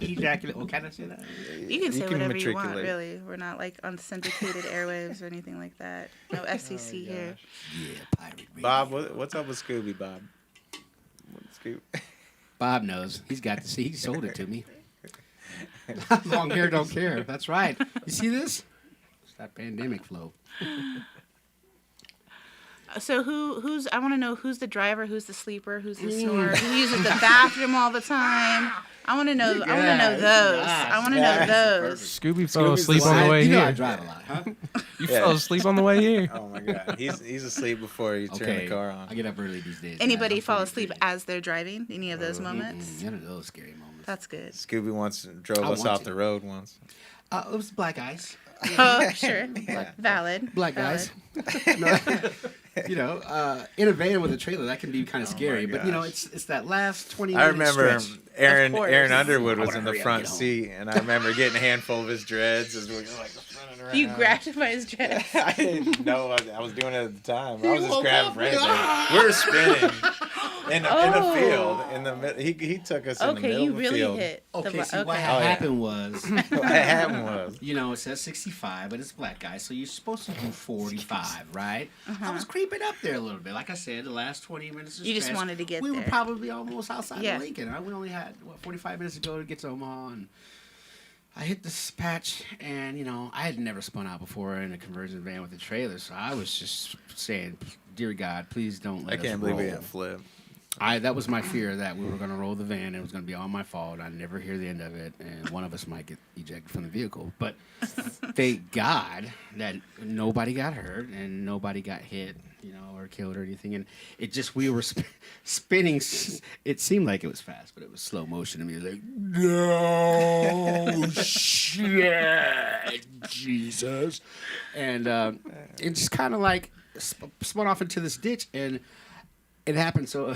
ejaculate. Oh, can I say that? You can say You can whatever you want, matriculate. really. We're not like on syndicated airwaves or anything like that. No FCC here. Yeah, pirate radio. Bob, what's up with Scooby, Bob? Bob knows. He's got to see. He sold it to me. Long hair don't care. That's right. You see this? It's that pandemic flow. So who's? I want to know who's the driver, who's the sleeper, who's the snorer, who uses the bathroom all the time. I want to know. I want to know those. I want to know those. Scooby fell Scooby's asleep the on the one- way You know I here. drive a lot, huh? You Yeah. fell asleep on the way here. Oh my God, he's asleep before you turn the car on. I get up early these days. Anybody guys. I'm fall pretty asleep crazy. as they're driving? Any of those moments? None of those scary moments. That's good. Scooby once drove I us want off to. the road once. It was black ice. Oh, sure. Valid. Black Valid. guys. You know, in a van with a trailer, that can be kind of scary. my But, you know, gosh. it's that last 20 I minutes remember stretch. Aaron course. Underwood was wanna in the hurry up, front get home. seat, and I remember getting a handful of his dreads as we were like running around. You grabbed him by his dress. I didn't know I was doing it at the time. I was just woke grabbing up, for anything. We were spinning in the field. He took us in the Okay, middle you of the really field. hit. Okay, the, see, what Oh, yeah. happened was, What happened was, you know, it says 65, but it's black guys, so you're supposed to do 45, right? I was creeping up there a little bit. Like I said, the last 20 minutes of You just stretch, wanted to get we there. were probably almost outside Yeah. of Lincoln. Right? We only had, 45 minutes to go to get to Omaha, and I hit this patch, and, you know, I had never spun out before in a conversion van with a trailer, so I was just saying, dear God, please don't let I us can't believe we roll. didn't flip. That was my fear, that we were going to roll the van and it was going to be all my fault. I'd never hear the end of it, and one of us might get ejected from the vehicle. But thank God that nobody got hurt and nobody got hit, you know, or killed or anything. And it just, we were spinning. It seemed like it was fast, but it was slow motion to me. Like, no shit, Jesus. And it just kind of like spun off into this ditch, and it happened so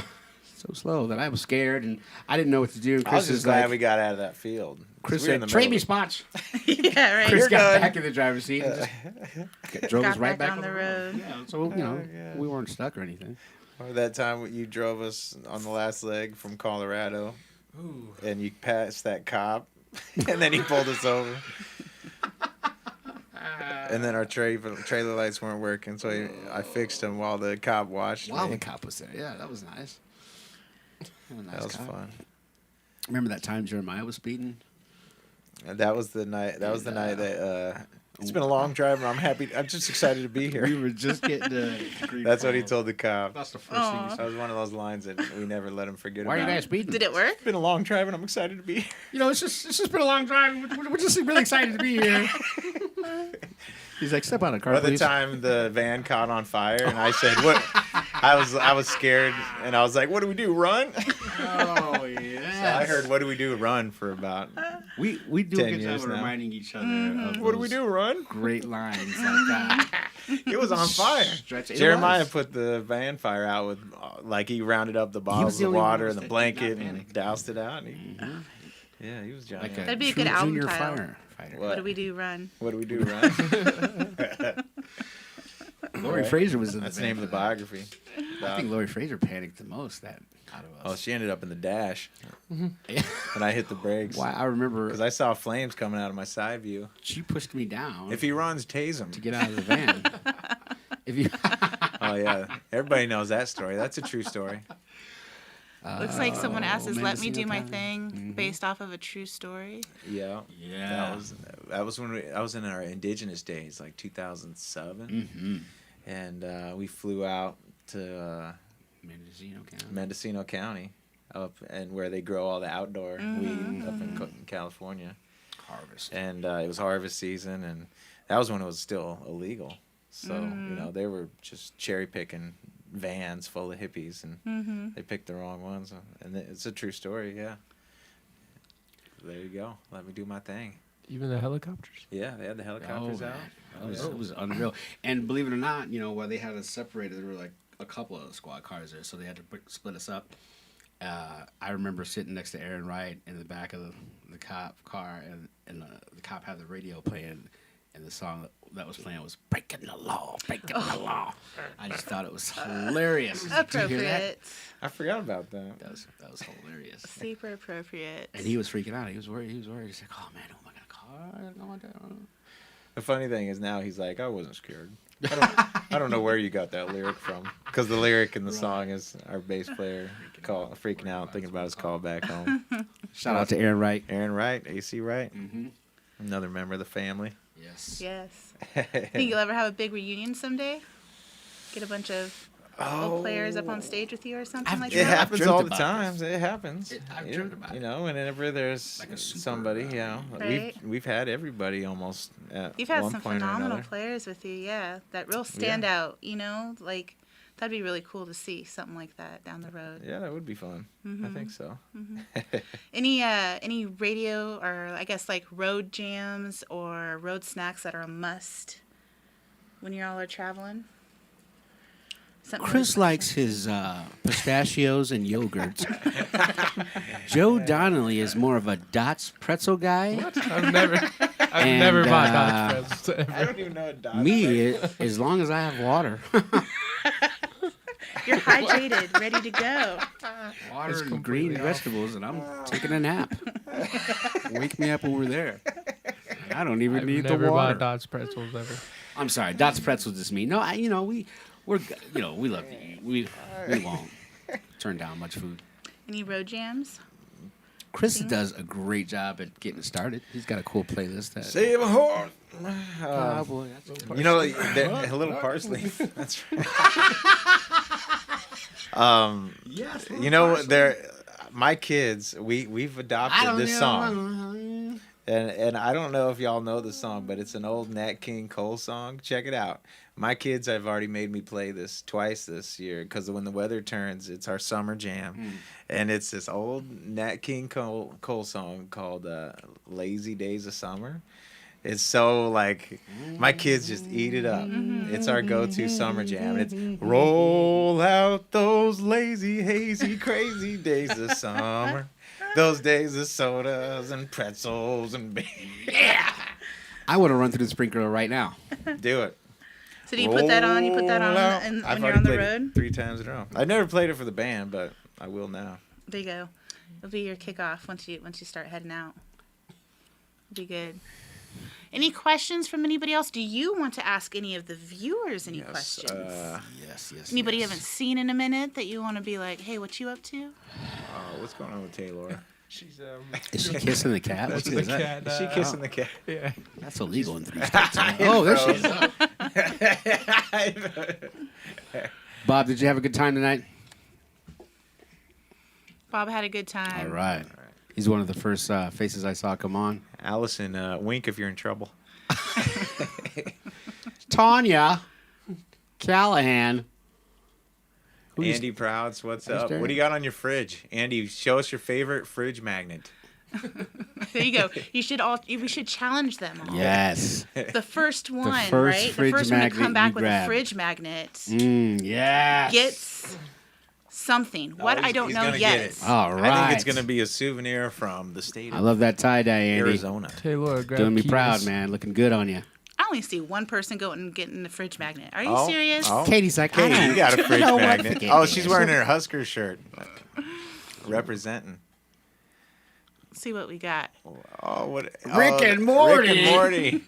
slow that I was scared and I didn't know what to do. And I was Chris just is glad like, we got out of that field. Chris We were in said, the trade middle me of- spots. Yeah, right. Chris got good. back in the driver's seat and just drove us Got right back back on the road. Yeah, so, you know, we weren't stuck or anything. Or that time you drove us on the last leg from Colorado, and you passed that cop, and then he pulled us over. And then our trailer lights weren't working, so I fixed them while the cop watched While me. the cop was there. Yeah, that was nice. That was fun. Remember that time Jeremiah was speeding? And that was the night. That was the night that. It's been a long drive, and I'm happy. I'm just excited to be here. We were just getting to That's what he told the cop. That's the first thing he That said. was one of those lines that we never let him forget Why are about. you guys speeding? Did it work? It's been a long drive, and I'm excited to be here. You know, it's just been a long drive. We're just really excited to be here. He's like, step out of the car, By the please. time the van caught on fire, and I said, "What?" I was scared, and I was like, "What do we do? Run?" Oh, yeah. So I heard, "What do we do? Run?" for about. We do a 10 good job years of now. reminding each other of What do we those do? Run? great lines like that. It was on fire. Stretch- it Jeremiah was. put the van fire out with, like, he rounded up the was bottles the of only one water who and the was blanket not and panicking. doused it out. And yeah, he was Johnny. Like That'd be a true good album junior title. firefighter. What do we do? Run. What do we do? Run? Lori Fraser was in That's the the name of the biography. I think Lori Fraser panicked the most out of Oh, us. she ended up in the dash, Yeah. and I hit the brakes. Why I remember Because I saw flames coming out of my side view. she pushed me down If he runs, tase him. to get out of the van. If you Oh yeah, everybody knows that story. That's a true story. Looks like someone asked us, "Let me do Mendocino my County. thing," based off of a true story. Yeah. Yeah. That was when I was in our indigenous days, like 2007, and we flew out to Mendocino County. Mendocino County, up and where they grow all the outdoor weed up in California. Harvest. And it was harvest season, and that was when it was still illegal. So you know they were just cherry picking vans full of hippies, and they picked the wrong ones. And it's a true story, yeah. There you go. Let me do my thing. Even the helicopters. Yeah, they had the helicopters out. It was unreal. And believe it or not, while they had us separated, there were like a couple of squad cars there, so they had to split us up. I remember sitting next to Aaron Wright in the back of the cop car, and the cop had the radio playing, and the song that was playing was "Breaking the Law, Breaking the Law." I just thought it was hilarious. Did you hear that? Appropriate. I forgot about that. That was hilarious. Super appropriate. And he was freaking out. He was worried. He's like, "Oh man, oh my god, car going down." The funny thing is now he's like, I wasn't scared. I don't know where you got that lyric from, because the lyric in the song is our bass player freaking out, thinking about his call back home. Shout out to Aaron Wright. Aaron Wright, AC Wright, another member of the family. Yes. Yes. Think you'll ever have a big reunion someday? Get a bunch of old players up on stage with you or something like It that? happens dreamt all the about time. this. It happens. I've dreamt about it. Whenever there's Like a super, somebody, Right. we've had everybody almost at You've had one some point or phenomenal another. players with you, yeah. That real standout, like that'd be really cool to see something like that down the road. Yeah, that would be fun. I think so. Any radio or I guess like road jams or road snacks that are a must when you all are traveling? Something Kris really likes his pistachios and yogurt. Joe Donnelly is more of a Dots pretzel guy. I've never bought Dodge pretzels ever. I don't even know what dog Me, as long as I have water. You're hydrated, ready to go. Water and green vegetables, and I'm taking a nap. Wake me up when we're there. I don't even I've need the never water. bought Dodge pretzels ever. I'm sorry, Dots pretzels is me. No, we love to eat. We won't turn down much food. Any road jams? Kris does a great job at getting started. He's got a cool playlist. Save a horse. Cowboy. A little parsley. That's right. Yes. My kids, we've adopted this song, and I don't know if y'all know the song, but it's an old Nat King Cole song. Check it out. My kids have already made me play this twice this year because when the weather turns, it's our summer jam, and it's this old Nat King Cole song called "Lazy Days of Summer." It's so like my kids just eat it up. It's our go-to summer jam. It's roll out those lazy, hazy, crazy days of summer. Those days of sodas and pretzels and yeah. I want to run through the sprinkler right now. Do it. So do you put that on? You put that on I've when you're already on the played road? it 3 times in a row. I've never played it for the band, but I will now. There you go. It'll be your kickoff once you start heading out. It'll be good. Any questions from anybody else? Do you want to ask any of the viewers any questions? Yes. Anybody you haven't seen in a minute that you want to be like, hey, what you up to? What's going on with Taylor? She's Is she kissing the cat? What's the that? cat. Is she kissing the cat? Yeah. That's illegal in 3 states. Oh, there she is. Bob, did you have a good time tonight? Bob had a good time. All right. He's one of the first faces I saw come on. Allison, wink if you're in trouble. Tanya Callahan. Andy Prouds, what's up? there? What do you got on your fridge? Andy, show us your favorite fridge magnet. There you go. We should challenge them all. Yes. The first one, first right? The fridge first one to magnet come back you with a grab. fridge magnet Yes. gets something. What? I don't He's know gonna yet. get it. All I right. think it's going to be a souvenir from the state I of love that tie-dye, Andy. Arizona. Taylor, grab Doing me keys. proud, man. Looking good on you. I only see one person going and getting the fridge magnet. Are you Oh, serious? oh. Katie's like, Katie, you got a fridge know what? magnet. Forget Oh, it. she's wearing her Husker shirt. Representing. Let's see what we got. Oh, what? Rick and Morty. Rick and Morty.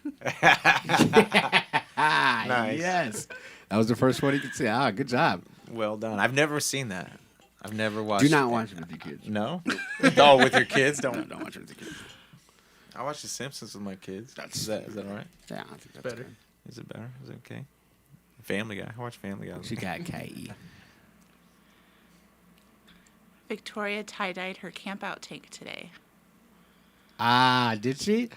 Ah, Nice. yes. That was the first one you could see. Ah, good job. Well done. I've never seen that. I've never watched. Do not watch it with your kids. No. Oh, with your kids, don't. Don't watch it with your kids. I watch The Simpsons with my kids. Is that all right? Yeah, I think that's Better. good. Is it better? Is it okay? Family Guy. I watch Family Guy. She got KE. Victoria tie-dyed her camp-out tank today. Ah, did she?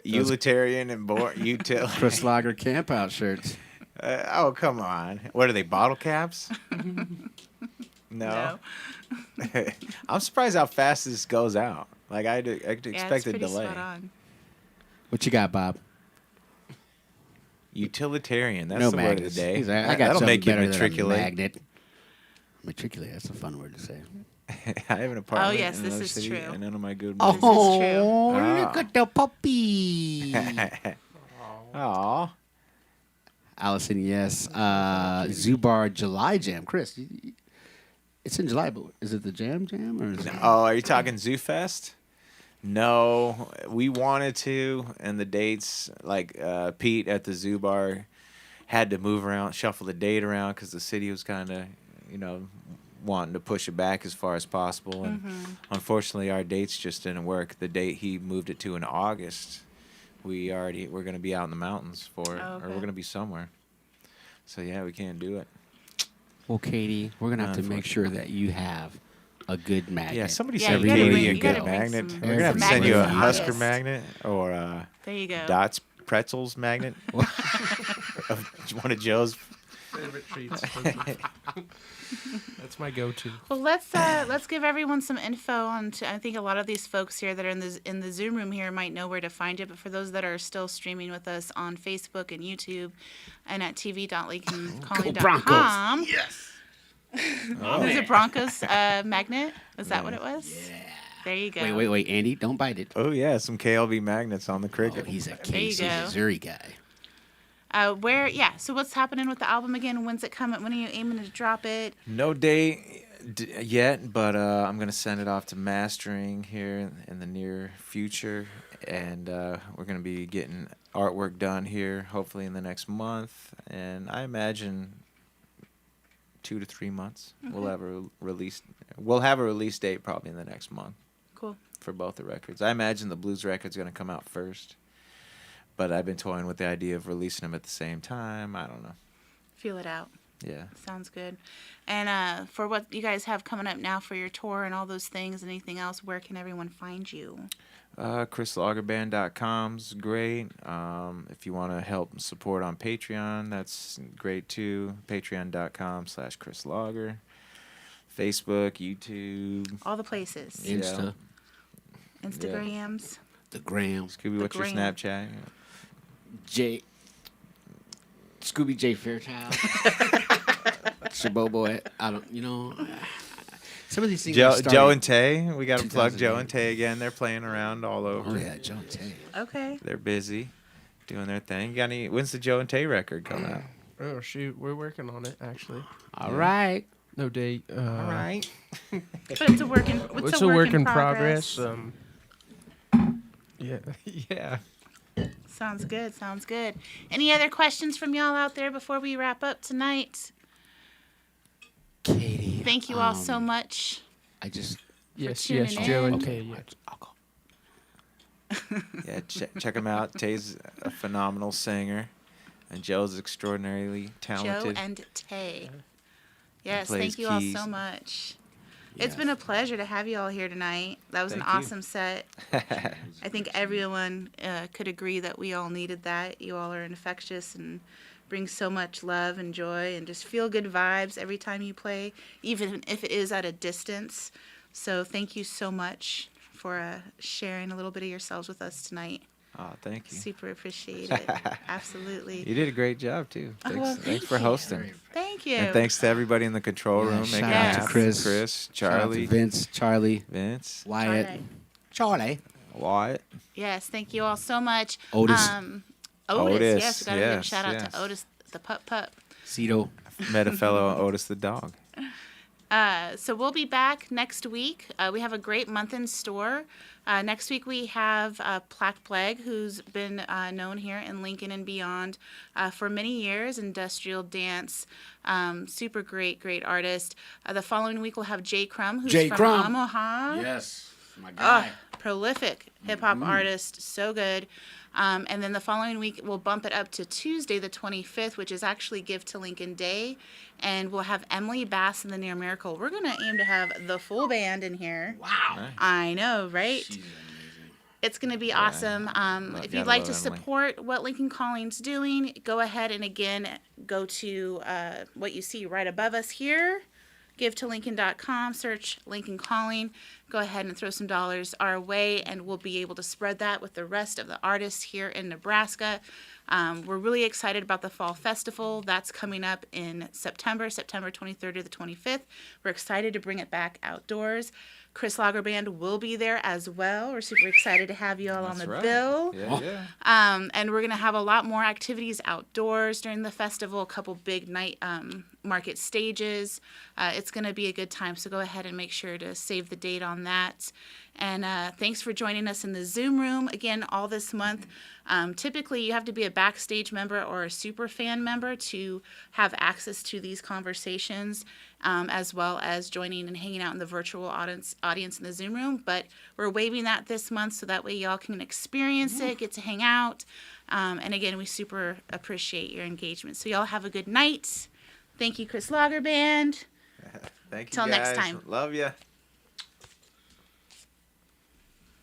Utilitarian and boring. Kris Lager camp out shirts. Oh, come on. What are they, bottle caps? No. I'm surprised how fast this goes out. Like, I'd expect a delay. Spot on. What you got, Bob? Utilitarian. That's No the magnets. word of the day. He's like, I got That'll something make you better than a matriculate. magnet. Matriculate, that's a fun word to say. I have an apartment yes, in this another is city, true. and none of my good Oh. movies. Oh, Ah. look at the puppy. Aw. Allison, yes. Zubar July Jam. Chris, it's in July, but is it the Jam or is it? Oh, are you talking Zoo Fest? No, we wanted to, and the dates, like Pete at the Zoo Bar had to move around, shuffle the date around because the city was kind of, wanting to push it back as far as possible. And unfortunately, our dates just didn't work. The date he moved it to in August, we're going to be out in the mountains for it, or we're going to be somewhere. So yeah, we can't do it. Well, Katie, we're gonna have to make sure that you have a good magnet. Yeah, somebody Yeah, send you gotta Katie bring- a you gotta good bring magnet. some- We're gonna have to some send you a magnets from Husker August. magnet or a There you go. Dots Pretzels magnet. Of one of Joe's. Favorite treats. That's my go-to. Well, let's give everyone some info on. I think a lot of these folks here that are in the Zoom room here might know where to find it. But for those that are still streaming with us on Facebook and YouTube, and at tv.lincolncolony.com, Yes. is it Broncos magnet? Is that what it was? Yeah. There you go. Wait, Andy, don't bite it. Oh yeah, some KLV magnets on the cricket. Oh, he's a There you KC go. Missouri guy. So what's happening with the album again? When's it coming? When are you aiming to drop it? No date yet, but I'm gonna send it off to mastering here in the near future, and we're gonna be getting artwork done here hopefully in the next month, and I imagine 2 to 3 months we'll have a release. We'll have a release date probably in the next month. Cool. For both the records. I imagine the blues record's gonna come out first, but I've been toying with the idea of releasing them at the same time. I don't know. Feel it out. Yeah. Sounds good. And for what you guys have coming up now for your tour and all those things, anything else, where can everyone find you? KrisLagerBand.com's great. If you want to help support on Patreon, that's great too. Patreon.com/Kris Lager. Facebook, YouTube. All the places. Insta. Instagrams. The gram. Scooby, The what's your gram. Snapchat? Scooby J Fairchild. Shabobo. I don't, some of these things are starting. Joe and Tay. We got to plug Joe 2008. and Tay again. They're playing around all over. Oh, yeah, Joe and Tay. Okay. They're busy doing their thing. When's the Joe and Tay record come out? Oh shoot, we're working on it actually. All right. No date. All right. But it's a work in, It's a work in progress. Yeah, yeah. Sounds good. Sounds good. Any other questions from y'all out there before we wrap up tonight? Katie. Thank you all so much. Yes, tuning Joe in. and Tay. Yeah. I'll go. Yeah, check him out. Tay's a phenomenal singer, and Joe's extraordinarily Joe talented. and Tay. Yes, plays thank you all keys. so much. It's been a pleasure to have you all here tonight. That was Thank an you. awesome set. I think everyone could agree that we all needed that. You all are infectious and bring so much love and joy and just feel good vibes every time you play, even if it is at a distance. So thank you so much for sharing a little bit of yourselves with us tonight. Oh, thank you. Super appreciate it. Absolutely. You did a great job too. Oh, Thanks, well, thanks for thank you. hosting. Thank you. And thanks to everybody in the control room making Shout it out to happen. Chris. Shout out to Charlie, Vince, Charlie, Vince, Wyatt, Charlie. Wyatt. Yes, thank you all so much. Otis. Otis, yes, we got to give a yes, shout out yes. to Otis, the pup. Cito. Met a fellow Otis the dog. So we'll be back next week. We have a great month in store. Next week we have Plack Blegg, who's been known here in Lincoln and beyond for many years, industrial dance, super great artist. The following week we'll have Jay Crumb, who's from Omaha. Yes, my guy. Prolific hip-hop artist, so good. And then the following week, we'll bump it up to Tuesday, the 25th, which is actually Give to Lincoln Day. And we'll have Emily Bass and the Near Miracle. We're going to aim to have the full band in here. Wow. I know, right? She's amazing. It's going to be awesome. If you'd gotta like to love Emily. support what Lincoln Calling's doing, go ahead and again go to what you see right above us here, givetolincoln.com, search Lincoln Calling. Go ahead and throw some dollars our way, and we'll be able to spread that with the rest of the artists here in Nebraska. We're really excited about the Fall Festival. That's coming up in September 23rd to the 25th. We're excited to bring it back outdoors. Kris Lager Band will be there as well. We're super excited to have you all on the bill. Yeah. And we're going to have a lot more activities outdoors during the festival, a couple big night market stages. It's going to be a good time, so go ahead and make sure to save the date on that. And thanks for joining us in the Zoom room again all this month. Typically, you have to be a backstage member or a super fan member to have access to these conversations, as well as joining and hanging out in the virtual audience in the Zoom room. But we're waiving that this month so that way y'all can experience it, get to hang out. And again, we super appreciate your engagement. So y'all have a good night. Thank you, Kris Lager Band. Thank you. Till next guys. time. Love ya.